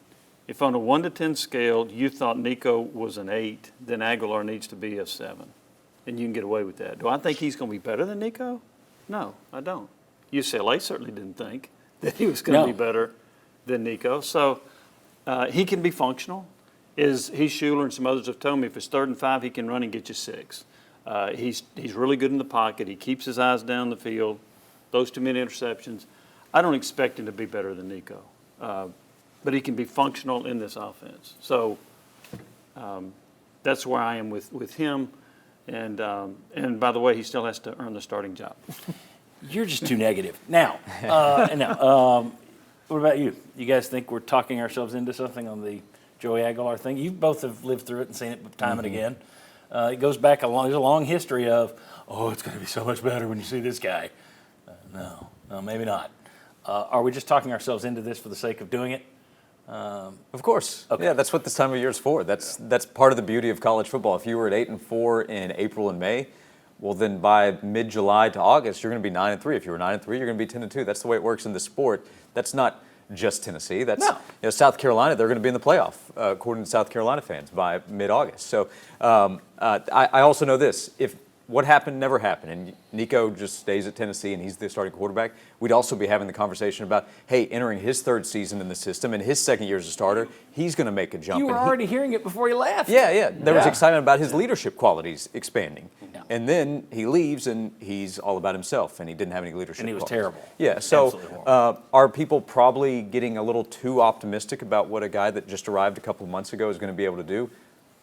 F: If on a 1 to 10 scale you thought Nico was an 8, then Aguilar needs to be a 7, and you can get away with that. Do I think he's going to be better than Nico? No, I don't. UCLA certainly didn't think that he was going to be better than Nico. So he can be functional. He's Schuler and some others have told me if it's 3rd and 5, he can run and get you 6. He's really good in the pocket. He keeps his eyes down the field. Those too many interceptions. I don't expect him to be better than Nico, but he can be functional in this offense. So that's where I am with him. And by the way, he still has to earn the starting job.
C: You're just too negative. Now, what about you? You guys think we're talking ourselves into something on the Joey Aguilar thing? You both have lived through it and seen it time and again. It goes back there's a long history of, it's going to be so much better when you see this guy. No, maybe not. Are we just talking ourselves into this for the sake of doing it?
E: Of course.
C: Okay.
E: Yeah, that's what this time of year is for. That's part of the beauty of college football. If you were at 8-4 in April and May, well, then by mid-July to August, you're going to be 9-3. If you were 9-3, you're going to be 10-2. That's the way it works in the sport. That's not just Tennessee. That's South Carolina. They're going to be in the playoff, according to South Carolina fans, by mid-August. So I also know this: if what happened never happened, and Nico just stays at Tennessee and he's the starting quarterback, we'd also be having the conversation about, hey, entering his 3rd season in the system and his 2nd year as a starter, he's going to make a jump.
C: You were already hearing it before he left.
E: Yeah. There was excitement about his leadership qualities expanding. Yeah. And then he leaves and he's all about himself, and he didn't have any leadership
C: And he was
E: qualities.
C: terrible.
E: Yeah, so are people probably getting a little too optimistic about what a guy that just arrived a couple of months ago is going to be able to do?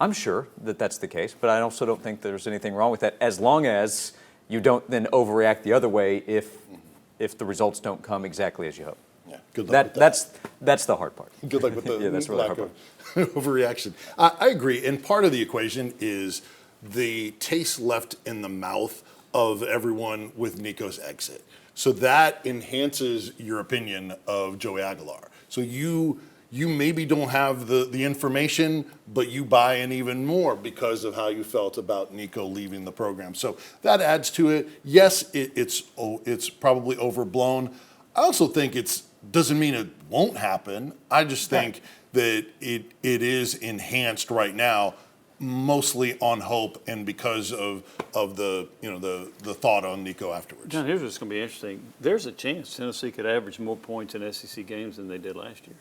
E: I'm sure that that's the case, but I also don't think there's anything wrong with that, as long as you don't then overreact the other way if the results don't come exactly as you hope.
H: Yeah, good luck with that.
E: That's the hard part.
H: Good luck with the
E: that's really
H: lack
E: hard
H: of overreaction. I agree, and part of the equation is the taste left in the mouth of everyone with Nico's exit. So that enhances your opinion of Joey Aguilar. So you maybe don't have the information, but you buy in even more because of how you felt about Nico leaving the program. So that adds to it. Yes, it's probably overblown. I also think doesn't mean it won't happen. I just think that it is enhanced right now, mostly on hope and because of the thought on Nico afterwards.
F: John, here's what's going to be interesting. There's a chance Tennessee could average more points in SEC games than they did last year.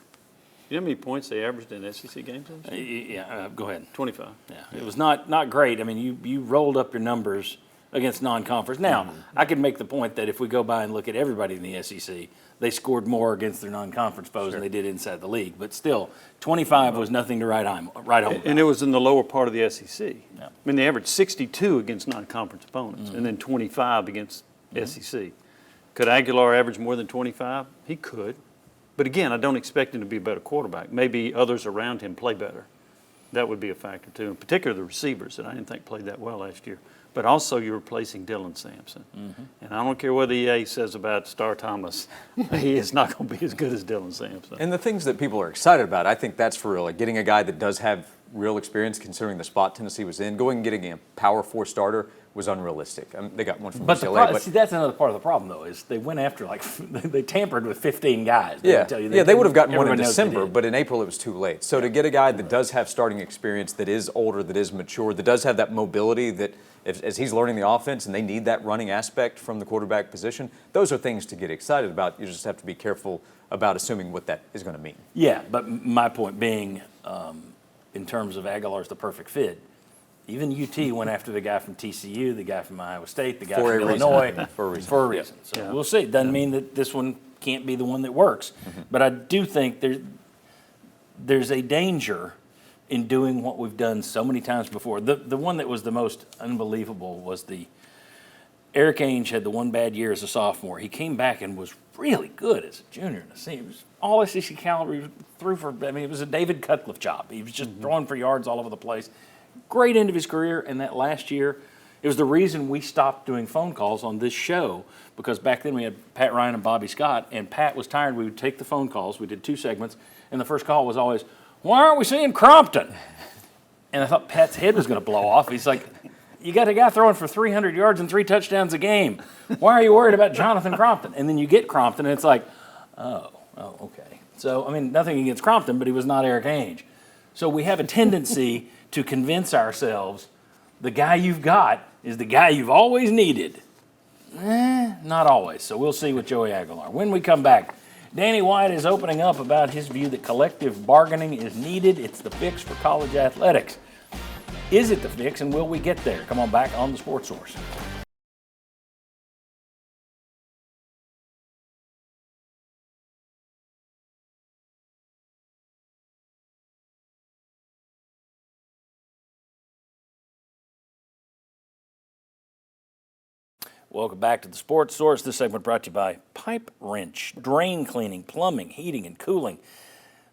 F: You know how many points they averaged in SEC games last year?
C: Go ahead.
F: 25.
C: Yeah, it was not great. I mean, you rolled up your numbers against non-conference. Now, I could make the point that if we go by and look at everybody in the SEC, they scored more against their non-conference foes than they did inside the league. But still, 25 was nothing to write home about.
F: And it was in the lower part of the SEC. Yeah. I mean, they averaged 62 against non-conference opponents and then 25 against SEC. Could Aguilar average more than 25? He could. But again, I don't expect him to be a better quarterback. Maybe others around him play better. That would be a factor too, in particular the receivers that I didn't think played that well last year. But also you're replacing Dylan Sampson. And I don't care what EA says about Star Thomas. He is not going to be as good as Dylan Sampson.
E: And the things that people are excited about, I think that's for real. Like getting a guy that does have real experience considering the spot Tennessee was in. Going and getting a Power 4 starter was unrealistic. They got one from UCLA.
C: See, that's another part of the problem, though, is they went after, they tampered with 15 guys.
E: They would have gotten one in December, but in April it was too late. So to get a guy that does have starting experience, that is older, that is mature, that does have that mobility, that as he's learning the offense and they need that running aspect from the quarterback position, those are things to get excited about. You just have to be careful about assuming what that is going to mean.
C: Yeah, but my point being, in terms of Aguilar's the perfect fit, even UT went after the guy from TCU, the guy from Iowa State, the guy from Illinois for a reason. So we'll see. Doesn't mean that this one can't be the one that works. But I do think there's a danger in doing what we've done so many times before. The one that was the most unbelievable was Eric Ainge had the one bad year as a sophomore. He came back and was really good as a junior and a senior. It was all SEC caliber. He threw for, it was a David Cutcliffe job. He was just throwing for yards all over the place. Great end of his career, and that last year, it was the reason we stopped doing phone calls on this show, because back then we had Pat Ryan and Bobby Scott, and Pat was tired. We would take the phone calls. We did 2 segments, and the first call was always, why aren't we seeing Crompton? And I thought Pat's head was going to blow off. He's like, you got a guy throwing for 300 yards and 3 touchdowns a game. Why are you worried about Jonathan Crompton? And then you get Crompton, and it's like, oh, okay. So, nothing against Crompton, but he was not Eric Ainge. So we have a tendency to convince ourselves the guy you've got is the guy you've always needed. Not always. So we'll see with Joey Aguilar. When we come back, Danny White is opening up about his view that collective bargaining is needed. It's the fix for college athletics. Is it the fix, and will we get there? Come on back on the Sports Source. Welcome back to the Sports Source. This segment brought to you by Pipe Wrench, drain cleaning, plumbing, heating, and cooling.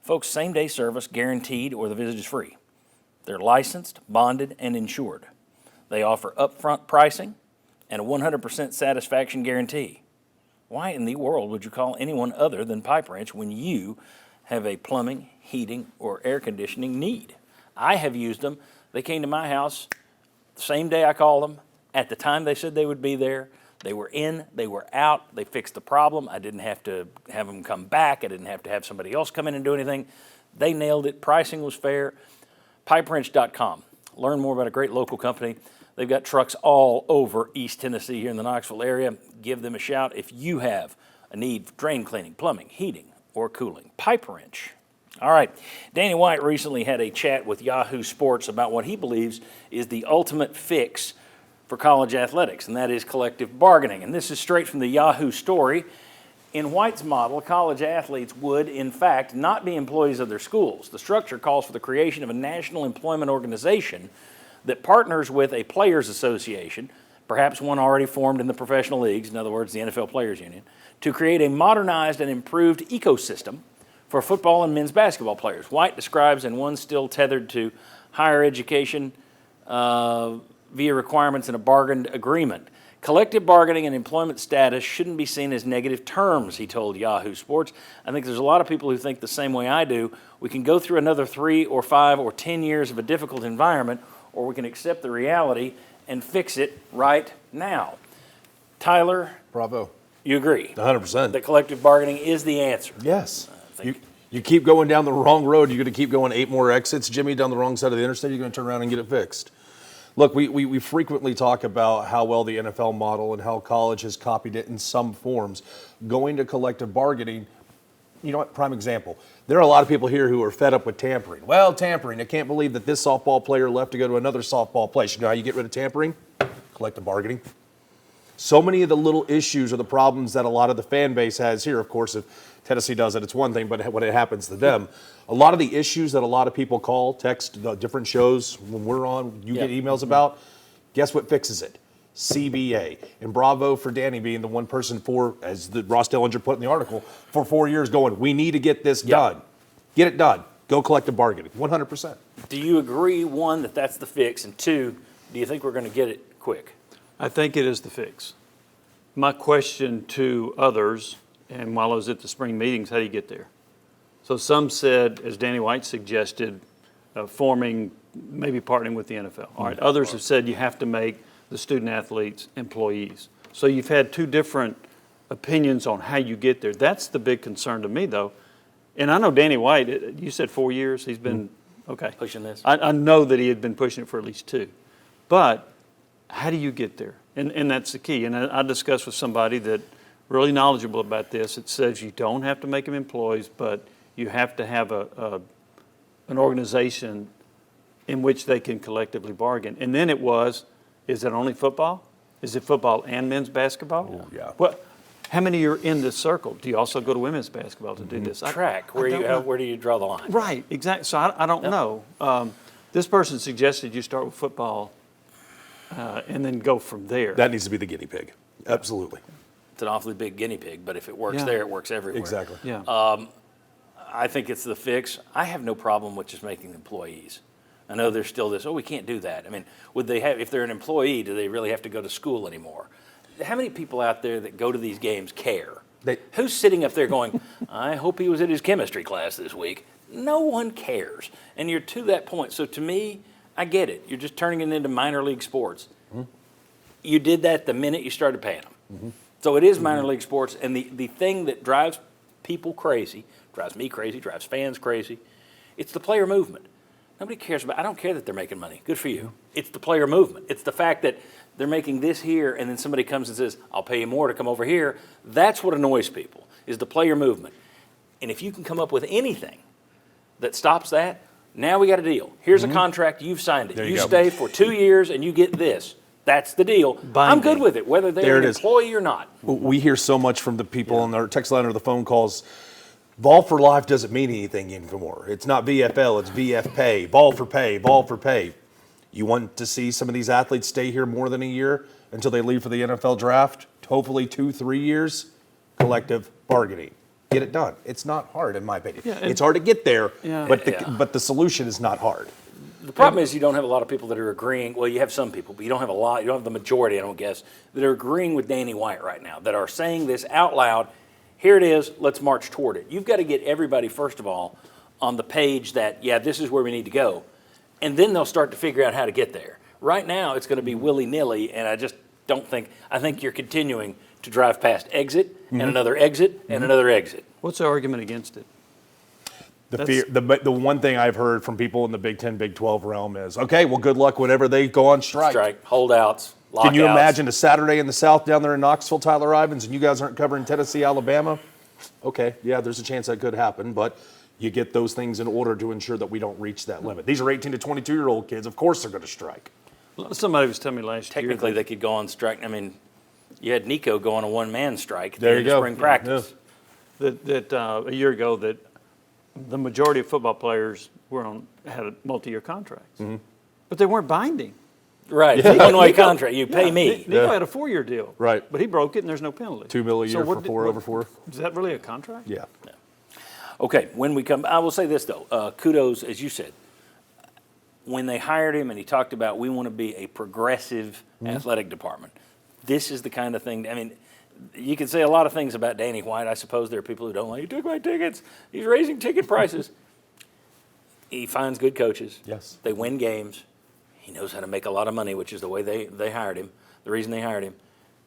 C: Folks, same-day service guaranteed or the visit is free. They're licensed, bonded, and insured. They offer upfront pricing and a 100% satisfaction guarantee. Why in the world would you call anyone other than Pipe Wrench when you have a plumbing, heating, or air conditioning need? I have used them. They came to my house the same day I called them. At the time they said they would be there, they were in, they were out, they fixed the problem. I didn't have to have them come back. I didn't have to have somebody else come in and do anything. They nailed it. Pricing was fair. PipeWrench.com. Learn more about a great local company. They've got trucks all over East Tennessee here in the Knoxville area. Give them a shout if you have a need for drain cleaning, plumbing, heating, or cooling. Pipe Wrench. All right. Danny White recently had a chat with Yahoo Sports about what he believes is the ultimate fix for college athletics, and that is collective bargaining. And this is straight from the Yahoo story. In White's model, college athletes would, in fact, not be employees of their schools. The structure calls for the creation of a national employment organization that partners with a players' association, perhaps one already formed in the professional leagues, in other words, the NFL Players Union, to create a modernized and improved ecosystem for football and men's basketball players. White describes in one still tethered to higher education via requirements in a bargained agreement. Collective bargaining and employment status shouldn't be seen as negative terms, he told Yahoo Sports. I think there's a lot of people who think the same way I do. We can go through another 3 or 5 or 10 years of a difficult environment, or we can accept the reality and fix it right now. Tyler?
G: Bravo.
C: You agree?
G: 100%.
C: That collective bargaining is the answer.
G: Yes. You keep going down the wrong road, you're going to keep going 8 more exits, Jimmy, down the wrong side of the interstate, you're going to turn around and get it fixed. Look, we frequently talk about how well the NFL model and how college has copied it in some forms. Going to collective bargaining, you know what, prime example. There are a lot of people here who are fed up with tampering. Well, tampering, I can't believe that this softball player left to go to another softball place. You know how you get rid of tampering? Collective bargaining. So many of the little issues or the problems that a lot of the fan base has here, of course, if Tennessee does it, it's one thing, but when it happens to them, a lot of the issues that a lot of people call, text, different shows when we're on, you get emails about, guess what fixes it? CBA. And bravo for Danny being the one person for, as the Ross Dillinger put in the article, for 4 years going, we need to get this done. Get it done. Go collective bargaining. 100%.
C: Do you agree, one, that that's the fix, and two, do you think we're going to get it quick?
F: I think it is the fix. My question to others, and while I was at the spring meetings, how do you get there? So some said, as Danny White suggested, forming, maybe partnering with the NFL. All right, others have said you have to make the student athletes employees. So you've had two different opinions on how you get there. That's the big concern to me, though. And I know Danny White, you said 4 years, he's been, okay.
C: Pushing this?
F: I know that he had been pushing it for at least 2. But how do you get there? And that's the key. And I discussed with somebody that really knowledgeable about this. It says you don't have to make them employees, but you have to have an organization in which they can collectively bargain. And then it was, is it only football? Is it football and men's basketball?
G: Oh, yeah.
F: What? How many are in this circle? Do you also go to women's basketball to do this?
C: Track, where do you draw the line?
F: Right, exactly. So I don't know. This person suggested you start with football and then go from there.
G: That needs to be the guinea pig. Absolutely.
C: It's an awfully big guinea pig, but if it works there, it works everywhere.
G: Exactly.
F: Yeah.
C: I think it's the fix. I have no problem with just making employees. I know there's still this, we can't do that. I mean, would they have, if they're an employee, do they really have to go to school anymore? How many people out there that go to these games care? Who's sitting up there going, I hope he was at his chemistry class this week? No one cares. And you're to that point. So to me, I get it. You're just turning it into minor league sports. Mm-hmm. You did that the minute you started paying them. Mm-hmm. So it is minor league sports. And the thing that drives people crazy, drives me crazy, drives fans crazy, it's the player movement. Nobody cares about, I don't care that they're making money. Good for you. It's the player movement. It's the fact that they're making this here and then somebody comes and says, I'll pay you more to come over here. That's what annoys people, is the player movement. And if you can come up with anything that stops that, now we got a deal. Here's a contract, you've signed it.
G: There
C: you
G: you go.
C: stay for 2 years and you get this. That's the deal. I'm good with it, whether they're an employee or not.
G: We hear so much from the people on our text line or the phone calls. Vol for life doesn't mean anything anymore. It's not VFL, it's VF pay. Vol for pay, vol for pay. You want to see some of these athletes stay here more than a year until they leave for the NFL draft? Hopefully 2-3 years, collective bargaining. Get it done. It's not hard, in my opinion. Yeah, it's hard to get there, but the solution is not hard.
C: The problem is you don't have a lot of people that are agreeing. Well, you have some people, but you don't have a lot. You don't have the majority, I don't guess, that are agreeing with Danny White right now, that are saying this out loud. Here it is. Let's march toward it. You've got to get everybody, first of all, on the page that, this is where we need to go. And then they'll start to figure out how to get there. Right now, it's going to be willy-nilly, and I just don't think – I think you're continuing to drive past exit and another exit and another exit.
F: What's the argument against it?
G: The one thing I've heard from people in the Big 10, Big 12 realm is, okay, well, good luck whenever they go on strike.
C: Holdouts, lockouts.
G: Can you imagine a Saturday in the South down there in Knoxville, Tyler Ivins, and you guys aren't covering Tennessee, Alabama? Okay, yeah, there's a chance that could happen, but you get those things in order to ensure that we don't reach that limit. These are 18 to 22-year-old kids. Of course they're going to strike.
F: Somebody was telling me last year.
C: Technically, they could go on strike. I mean, you had Nico go on a one-man strike at
G: There
C: the
G: you
C: end of
G: go.
C: spring practice.
F: That a year ago that the majority of football players had multi-year contracts, but they weren't binding.
C: Right, one-way contract. You pay me.
F: Nico had a 4-year deal.
G: Right.
F: But he broke it, and there's no penalty.
G: $2 million a year for 4 over 4.
F: Is that really a contract?
G: Yeah.
C: Okay, when we come, I will say this though, kudos, as you said, when they hired him and he talked about we want to be a progressive athletic department, this is the kind of thing, I mean, you can say a lot of things about Danny White. I suppose there are people who don't like, he took my tickets, he's raising ticket prices. He finds good coaches.
G: Yes.
C: They win games. He knows how to make a lot of money, which is the way they hired him, the reason they hired him.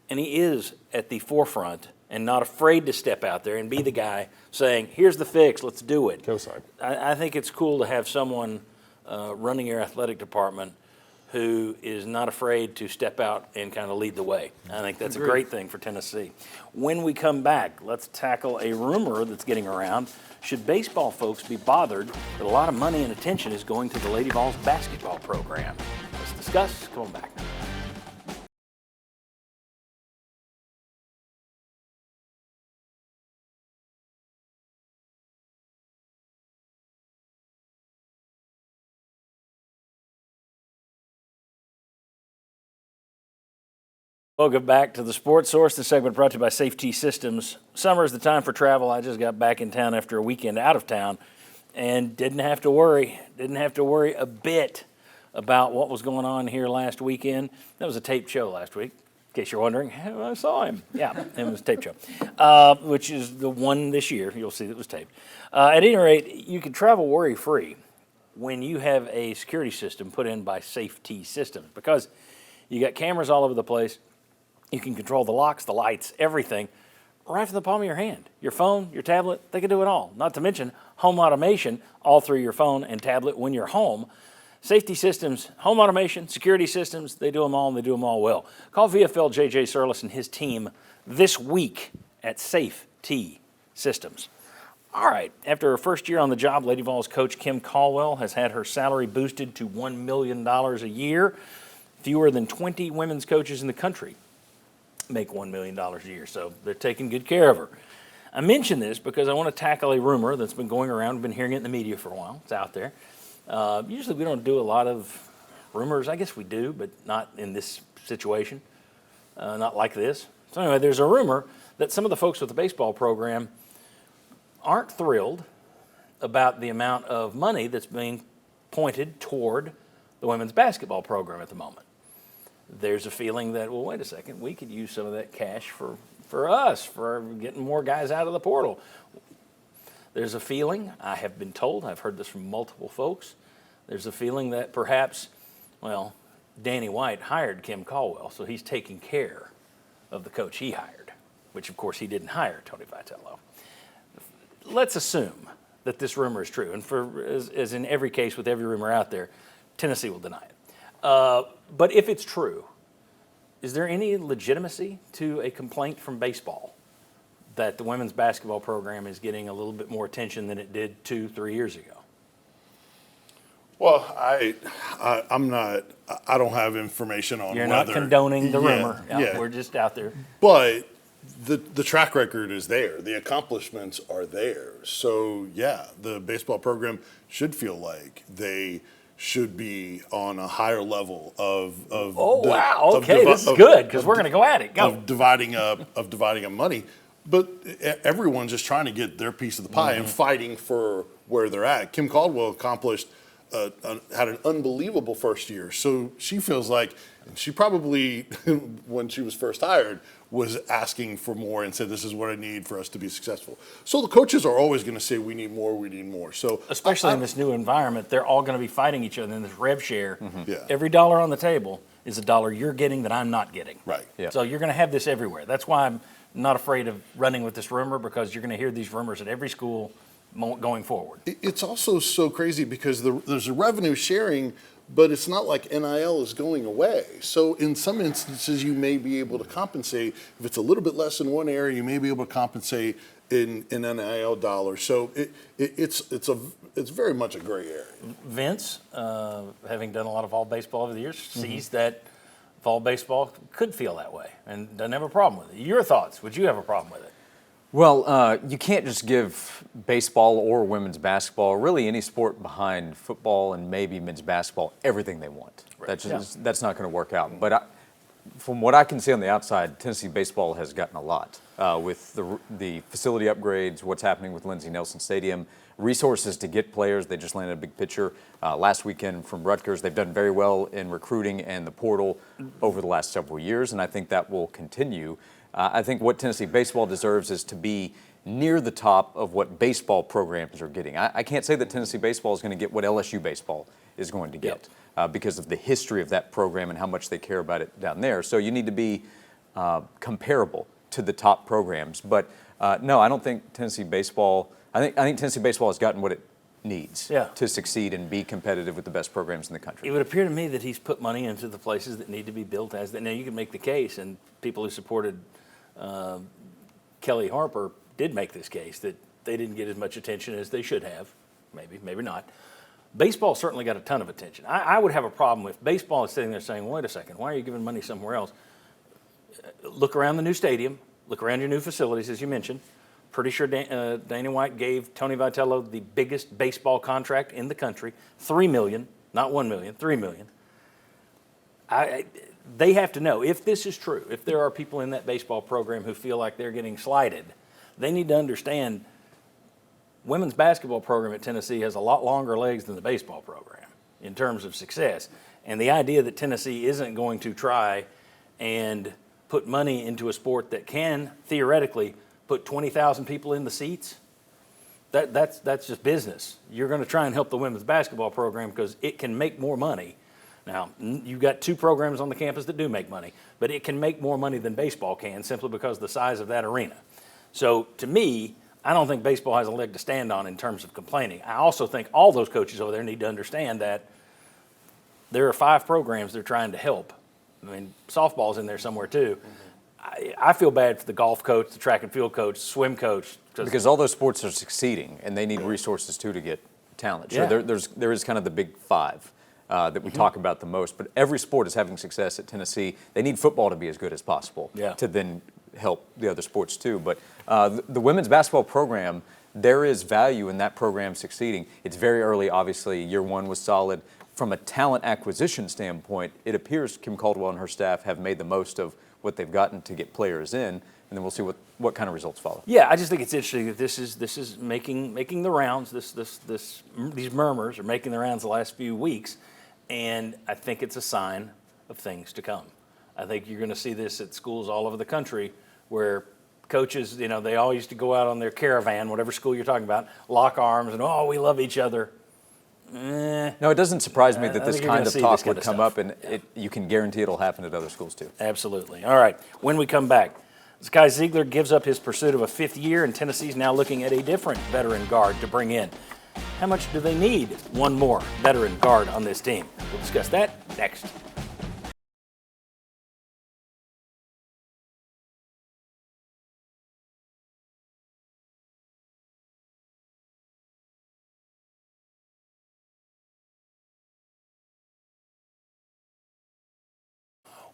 C: And he is at the forefront and not afraid to step out there and be the guy saying, here's the fix, let's do it.
G: Co-sign.
C: I think it's cool to have someone running your athletic department who is not afraid to step out and kind of lead the way. I think that's a great thing for Tennessee. When we come back, let's tackle a rumor that's getting around. Should baseball folks be bothered that a lot of money and attention is going to the Lady Vols basketball program? Let's discuss. Come on back. Welcome back to the Sports Source. This segment brought to you by Safety Systems. Summer is the time for travel. I just got back in town after a weekend out of town and didn't have to worry a bit about what was going on here last weekend. That was a taped show last week. In case you're wondering, how I saw him. Yeah, it was a taped show, which is the one this year. You'll see that was taped. At any rate, you can travel worry-free when you have a security system put in by Safety Systems, because you got cameras all over the place. You can control the locks, the lights, everything right from the palm of your hand. Your phone, your tablet, they can do it all. Not to mention home automation all through your phone and tablet when you're home. Safety Systems, home automation, security systems, they do them all and they do them all well. Call VFL JJ Surlis and his team this week at Safety Systems. All right, after her first year on the job, Lady Vols coach Kim Caldwell has had her salary boosted to $1 million a year. Fewer than 20 women's coaches in the country make $1 million a year, so they're taking good care of her. I mention this because I want to tackle a rumor that's been going around. We've been hearing it in the media for a while. It's out there. Usually we don't do a lot of rumors. I guess we do, but not in this situation, not like this. So anyway, there's a rumor that some of the folks with the baseball program aren't thrilled about the amount of money that's being pointed toward the women's basketball program at the moment. There's a feeling that, well, wait a second, we could use some of that cash for us, for getting more guys out of the portal. There's a feeling, I have been told, I've heard this from multiple folks, there's a feeling that perhaps, well, Danny White hired Kim Caldwell, so he's taking care of the coach he hired, which of course he didn't hire Tony Vitello. Let's assume that this rumor is true, and as in every case with every rumor out there, Tennessee will deny it. But if it's true, is there any legitimacy to a complaint from baseball that the women's basketball program is getting a little bit more attention than it did 2-3 years ago?
H: Well, I'm not. I don't have information on.
C: You're
H: whether,
C: not condoning the rumor.
H: Yeah.
C: We're just out there.
H: But the track record is there. The accomplishments are there. So yeah, the baseball program should feel like they should be on a higher level of
C: wow, okay, this is good, because we're going to go at it. Go.
H: Of dividing up money. But everyone's just trying to get their piece of the pie and fighting for where they're at. Kim Caldwell accomplished, had an unbelievable first year. So she feels like, and she probably, when she was first hired, was asking for more and said, this is what I need for us to be successful. So the coaches are always going to say, we need more, we need more. So
C: especially in this new environment, they're all going to be fighting each other in this rev share.
H: Yeah.
C: Every dollar on the table is a dollar you're getting that I'm not getting.
H: Right.
E: Yeah.
C: So you're going to have this everywhere. That's why I'm not afraid of running with this rumor, because you're going to hear these rumors at every school going forward.
H: It's also so crazy because there's a revenue sharing, but it's not like NIL is going away. So in some instances, you may be able to compensate. If it's a little bit less in one area, you may be able to compensate in NIL dollars. So it's very much a gray area.
C: Vince, having done a lot of fall baseball over the years, sees that fall baseball could feel that way and doesn't have a problem with it. Your thoughts? Would you have a problem with it?
E: Well, you can't just give baseball or women's basketball, really any sport behind football and maybe men's basketball, everything they want.
C: Right.
E: That's not going to work out. But from what I can see on the outside, Tennessee baseball has gotten a lot with the facility upgrades, what's happening with Lindsey Nelson Stadium, resources to get players. They just landed a big pitcher last weekend from Rutgers. They've done very well in recruiting and the portal over the last several years, and I think that will continue. I think what Tennessee baseball deserves is to be near the top of what baseball programs are getting. I can't say that Tennessee baseball is going to get what LSU baseball is going to get because of the history of that program and how much they care about it down there. So you need to be comparable to the top programs. But no, I don't think Tennessee baseball. I think Tennessee baseball has gotten what it needs to succeed and be competitive with the best programs in the country.
C: It would appear to me that he's put money into the places that need to be built as that. Now you can make the case, and people who supported Kelly Harper did make this case that they didn't get as much attention as they should have. Maybe not. Baseball certainly got a ton of attention. I would have a problem if baseball is sitting there saying, wait a second, why are you giving money somewhere else? Look around the new stadium. Look around your new facilities, as you mentioned. Pretty sure Danny White gave Tony Vitello the biggest baseball contract in the country, $3 million, not $1 million, $3 million. they have to know if this is true, if there are people in that baseball program who feel like they're getting slighted, they need to understand women's basketball program at Tennessee has a lot longer legs than the baseball program in terms of success. And the idea that Tennessee isn't going to try and put money into a sport that can theoretically put 20,000 people in the seats, that's just business. You're going to try and help the women's basketball program because it can make more money. Now, you've got two programs on the campus that do make money, but it can make more money than baseball can simply because of the size of that arena. So to me, I don't think baseball has a leg to stand on in terms of complaining. I also think all those coaches over there need to understand that there are 5 programs they're trying to help. I mean, softball's in there somewhere too. I feel bad for the golf coach, the track and field coach, swim coach.
E: Because all those sports are succeeding, and they need resources too to get talent. Sure,
C: Yeah.
E: there is kind of the big 5 that we talk about the most, but every sport is having success at Tennessee. They need football to be as good as possible to then help the other sports too. But the women's basketball program, there is value in that program succeeding. It's very early, obviously. Year 1 was solid. From a talent acquisition standpoint, it appears Kim Caldwell and her staff have made the most of what they've gotten to get players in, and then we'll see what kind of results follow.
C: Yeah, I just think it's interesting that this is making the rounds. These murmurs are making the rounds the last few weeks, and I think it's a sign of things to come. I think you're going to see this at schools all over the country where coaches, they all used to go out on their caravan, whatever school you're talking about, lock arms and, oh, we love each other.
E: No, it doesn't surprise me that this kind of talk would come up, and you can guarantee it'll happen at other schools too.
C: Absolutely. All right, when we come back, Zakai Ziegler gives up his pursuit of a 5th year, and Tennessee's now looking at a different veteran guard to bring in. How much do they need one more veteran guard on this team? We'll discuss that next.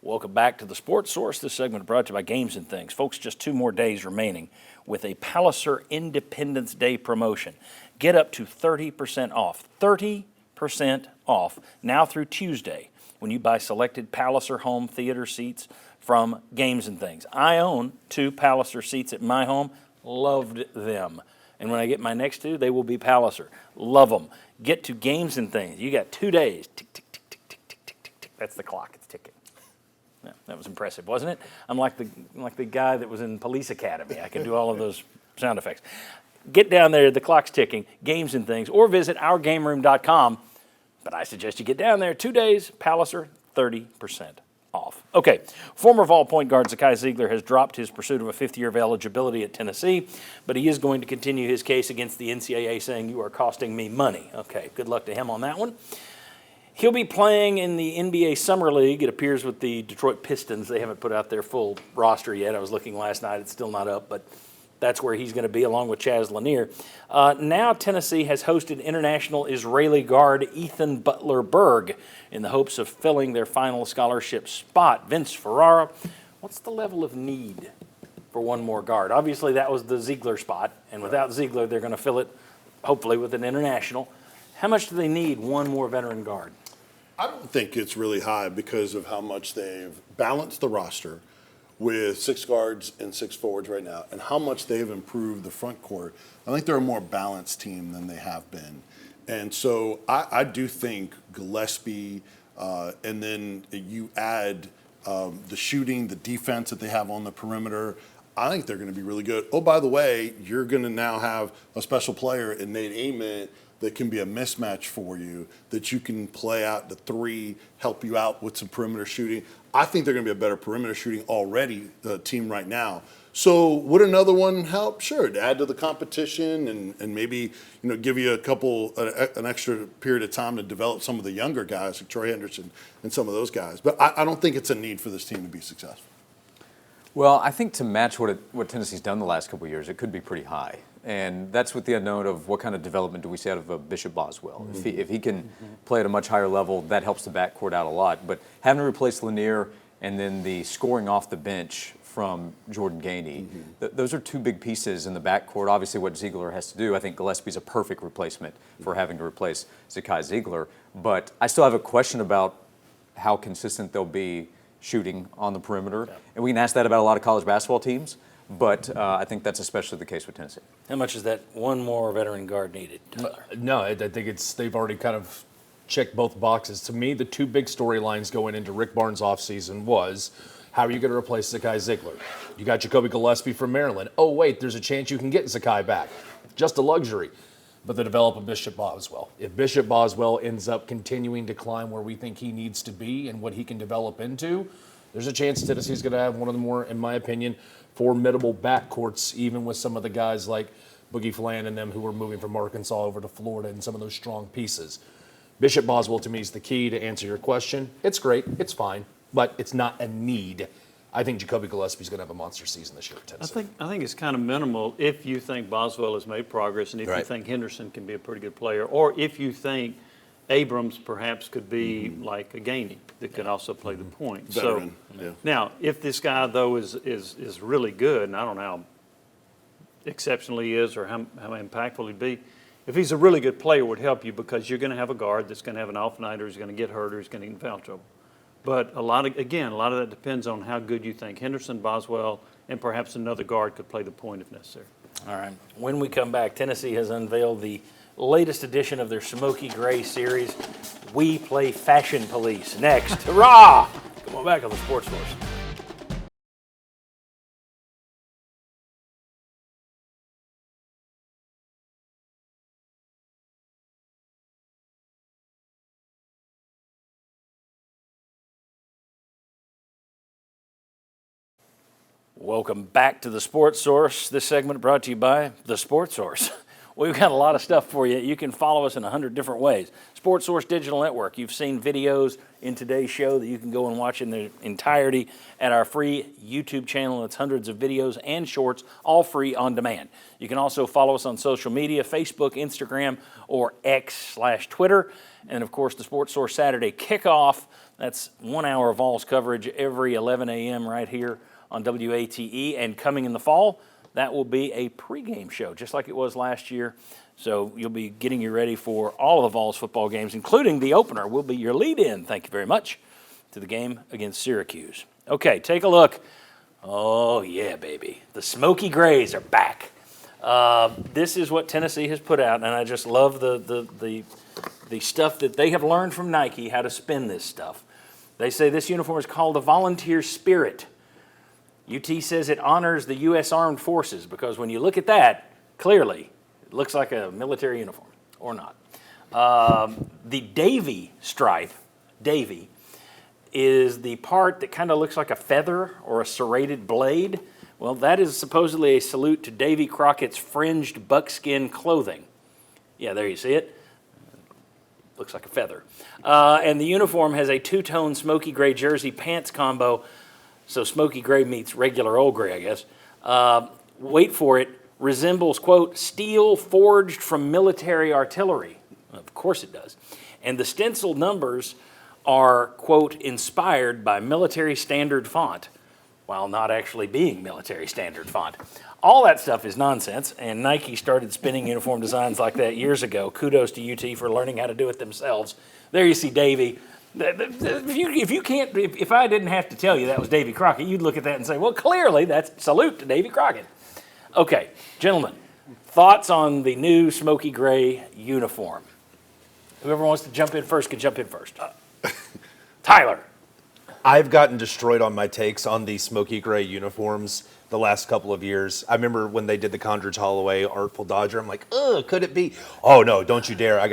C: Welcome back to the Sports Source. This segment is brought to you by Games and Things. Folks, just 2 more days remaining with a Palliser Independence Day promotion. Get up to 30% off. 30% off now through Tuesday when you buy selected Palliser home theater seats from Games and Things. I own 2 Palliser seats at my home. Loved them. And when I get my next 2, they will be Palliser. Love them. Get to Games and Things. You got 2 days. Tick, tick, tick, tick, tick, tick, tick, tick, tick. That's the clock. It's ticking. Yeah, that was impressive, wasn't it? I'm like the guy that was in Police Academy. I can do all of those sound effects. Get down there, the clock's ticking, Games and Things, or visit ourgameroom.com. But I suggest you get down there. 2 days, Palliser, 30% off. Okay, former Vol point guard Zakai Ziegler has dropped his pursuit of a 5th year of eligibility at Tennessee, but he is going to continue his case against the NCAA saying, you are costing me money. Okay, good luck to him on that one. He'll be playing in the NBA Summer League, it appears, with the Detroit Pistons. They haven't put out their full roster yet. I was looking last night. It's still not up, but that's where he's going to be, along with Chaz Lanier. Now Tennessee has hosted international Israeli guard Ethan Butler-Berg in the hopes of filling their final scholarship spot. Vince Ferrara, what's the level of need for one more guard? Obviously, that was the Ziegler spot, and without Ziegler, they're going to fill it, hopefully, with an international. How much do they need one more veteran guard?
H: I don't think it's really high because of how much they've balanced the roster with 6 guards and 6 forwards right now, and how much they've improved the front court. I think they're a more balanced team than they have been. And so I do think Gillespie, and then you add the shooting, the defense that they have on the perimeter, I think they're going to be really good. Oh, by the way, you're going to now have a special player in Nate Ament that can be a mismatch for you, that you can play out the 3, help you out with some perimeter shooting. I think they're going to be a better perimeter shooting already team right now. So would another one help? Sure, to add to the competition and maybe give you an extra period of time to develop some of the younger guys like Troy Henderson and some of those guys. But I don't think it's a need for this team to be successful.
E: Well, I think to match what Tennessee's done the last couple of years, it could be pretty high. And that's with the unknown of what kind of development do we see out of a Bishop Boswell. Mm-hmm. If he can play at a much higher level, that helps the backcourt out a lot. But having to replace Lanier and then the scoring off the bench from Jordan Gainey, those are 2 big pieces in the backcourt. Obviously, what Ziegler has to do, I think Gillespie's a perfect replacement for having to replace Zakai Ziegler. But I still have a question about how consistent they'll be shooting on the perimeter. And we can ask that about a lot of college basketball teams, but I think that's especially the case with Tennessee.
C: How much is that one more veteran guard needed, Tyler?
G: No, I think they've already kind of checked both boxes. To me, the two big storylines going into Rick Barnes' offseason was, how are you going to replace Zakai Ziegler? You got Jacoby Gillespie from Maryland. Oh, wait, there's a chance you can get Zakai back. Just a luxury. But they develop a Bishop Boswell. If Bishop Boswell ends up continuing to climb where we think he needs to be and what he can develop into, there's a chance Tennessee's going to have one of the more, in my opinion, formidable backcourts, even with some of the guys like Boogie Flan and them who are moving from Arkansas over to Florida and some of those strong pieces. Bishop Boswell, to me, is the key to answer your question. It's great. It's fine. But it's not a need. I think Jacoby Gillespie's going to have a monster season this year at Tennessee.
F: I think it's kind of minimal if you think Boswell has made progress and if you
G: Right.
F: think Henderson can be a pretty good player, or if you think Abrams perhaps could be like a Gainey that could also play the point.
H: Veteran, yeah.
F: Now, if this guy, though, is really good, and I don't know how exceptional he is or how impactful he'd be, if he's a really good player, it would help you because you're going to have a guard that's going to have an off night or he's going to get hurt or he's going to get in foul trouble. But a lot of that depends on how good you think Henderson, Boswell, and perhaps another guard could play the point if necessary.
C: All right. When we come back, Tennessee has unveiled the latest edition of their Smoky Gray series, We Play Fashion Police. Next. Hurrah! Come on back on the Sports Source. Welcome back to the Sports Source. This segment brought to you by the Sports Source. We've got a lot of stuff for you. You can follow us in 100 different ways. Sports Source Digital Network. You've seen videos in today's show that you can go and watch in their entirety at our free YouTube channel. It's hundreds of videos and shorts, all free on demand. You can also follow us on social media, Facebook, Instagram, or X/Twitter. And, of course, the Sports Source Saturday Kickoff. That's 1 hour of Vols coverage every 11 a.m. right here on WATE, and coming in the fall, that will be a pregame show, just like it was last year. So you'll be getting you ready for all of the Vols football games, including the opener. Will be your lead-in, thank you very much, to the game against Syracuse. Okay, take a look. Oh, yeah, baby. The Smoky Grays are back. This is what Tennessee has put out, and I just love the stuff that they have learned from Nike, how to spin this stuff. They say this uniform is called the Volunteer Spirit. UT says it honors the U.S. Armed Forces because when you look at that, clearly, it looks like a military uniform, or not. The Davy stripe, Davy, is the part that kind of looks like a feather or a serrated blade. Well, that is supposedly a salute to Davy Crockett's fringed buckskin clothing. Yeah, there you see it. Looks like a feather. And the uniform has a two-tone smoky gray jersey pants combo. So smoky gray meets regular old gray, I guess. Wait for it, resembles, quote, steel forged from military artillery. Of course it does. And the stenciled numbers are, quote, inspired by military standard font, while not actually being military standard font. All that stuff is nonsense, and Nike started spinning uniform designs like that years ago. Kudos to UT for learning how to do it themselves. There you see Davy. If I didn't have to tell you that was Davy Crockett, you'd look at that and say, well, clearly that's salute to Davy Crockett. Okay, gentlemen, thoughts on the new smoky gray uniform? Whoever wants to jump in first can jump in first. Tyler.
L: I've gotten destroyed on my takes on the smoky gray uniforms the last couple of years. I remember when they did the Condredge Holloway Artful Dodger. I'm like, could it be? Oh, no, don't you dare.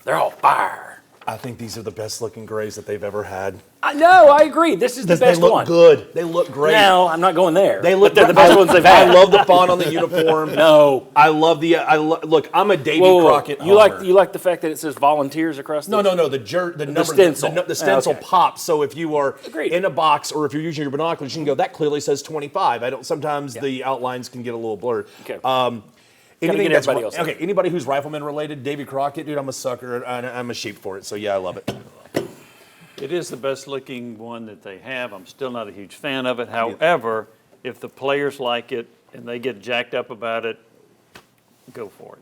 C: They're all fire.
L: I think these are the best looking grays that they've ever had.
C: No, I agree. This is the best one.
L: They look good. They look great.
C: No, I'm not going there.
L: They look.
C: They're the best ones they've had.
L: I love the font on the uniform.
C: No,
L: I love the. Look, I'm a Davy Crockett.
C: You like the fact that it says volunteers across the.
L: No. The
C: stencil.
L: The stencil
C: okay.
L: pops. So if you are
C: Agreed.
L: in a box or if you're using your binoculars, you can go. That clearly says 25. Sometimes the outlines can get a little blurred.
C: Okay.
L: Anybody who's rifleman related, Davy Crockett, dude, I'm a sucker. I'm a sheep for it. So yeah, I love it.
F: It is the best looking one that they have. I'm still not a huge fan of it. However, if the players like it and they get jacked up about it, go for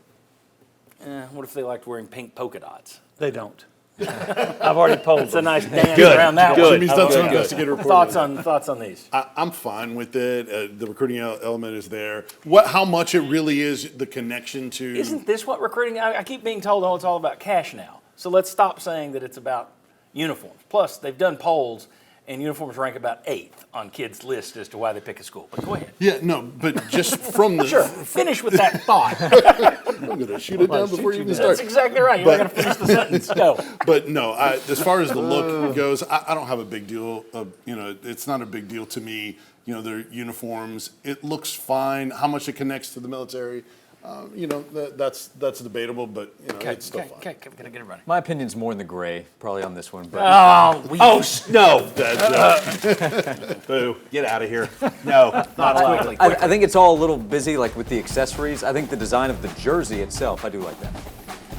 F: it.
C: What if they liked wearing pink polka dots?
F: They don't.
C: I've already polled. It's a nice dance
L: Good,
C: around that
L: good.
C: one.
H: Jimmy's done some investigative reporting.
C: Thoughts on these?
H: I'm fine with it. The recruiting element is there. How much it really is the connection to.
C: Isn't this what recruiting? I keep being told, it's all about cash now. So let's stop saying that it's about uniforms. Plus, they've done polls, and uniforms rank about 8th on kids' list as to why they pick a school. But go ahead.
H: Yeah, no, but just from the.
C: Sure, finish with that thought.
H: I'm going to shoot it down before you even start.
C: That's exactly right. You're not going to finish the sentence. Go.
H: But no, as far as the look goes, I don't have a big deal. It's not a big deal to me. Their uniforms. It looks fine. How much it connects to the military, that's debatable. But it's still fine.
C: Okay, can I get it running?
E: My opinion's more in the gray, probably on this one. But
L: No. Boo. Get out of here. No, not allowed.
E: I think it's all a little busy, like with the accessories. I think the design of the jersey itself, I do like that.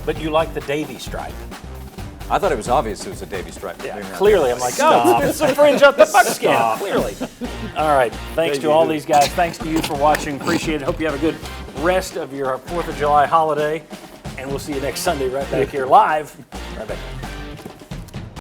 C: But you like the Davy stripe.
E: I thought it was obvious it was a Davy stripe.
C: Yeah, clearly. I'm like, it's some fringe up the buckskin. Clearly. All right. Thanks to all these guys. Thanks to you for watching. Appreciate it. Hope you have a good rest of your 4th of July holiday. And we'll see you next Sunday right back here live. Right back.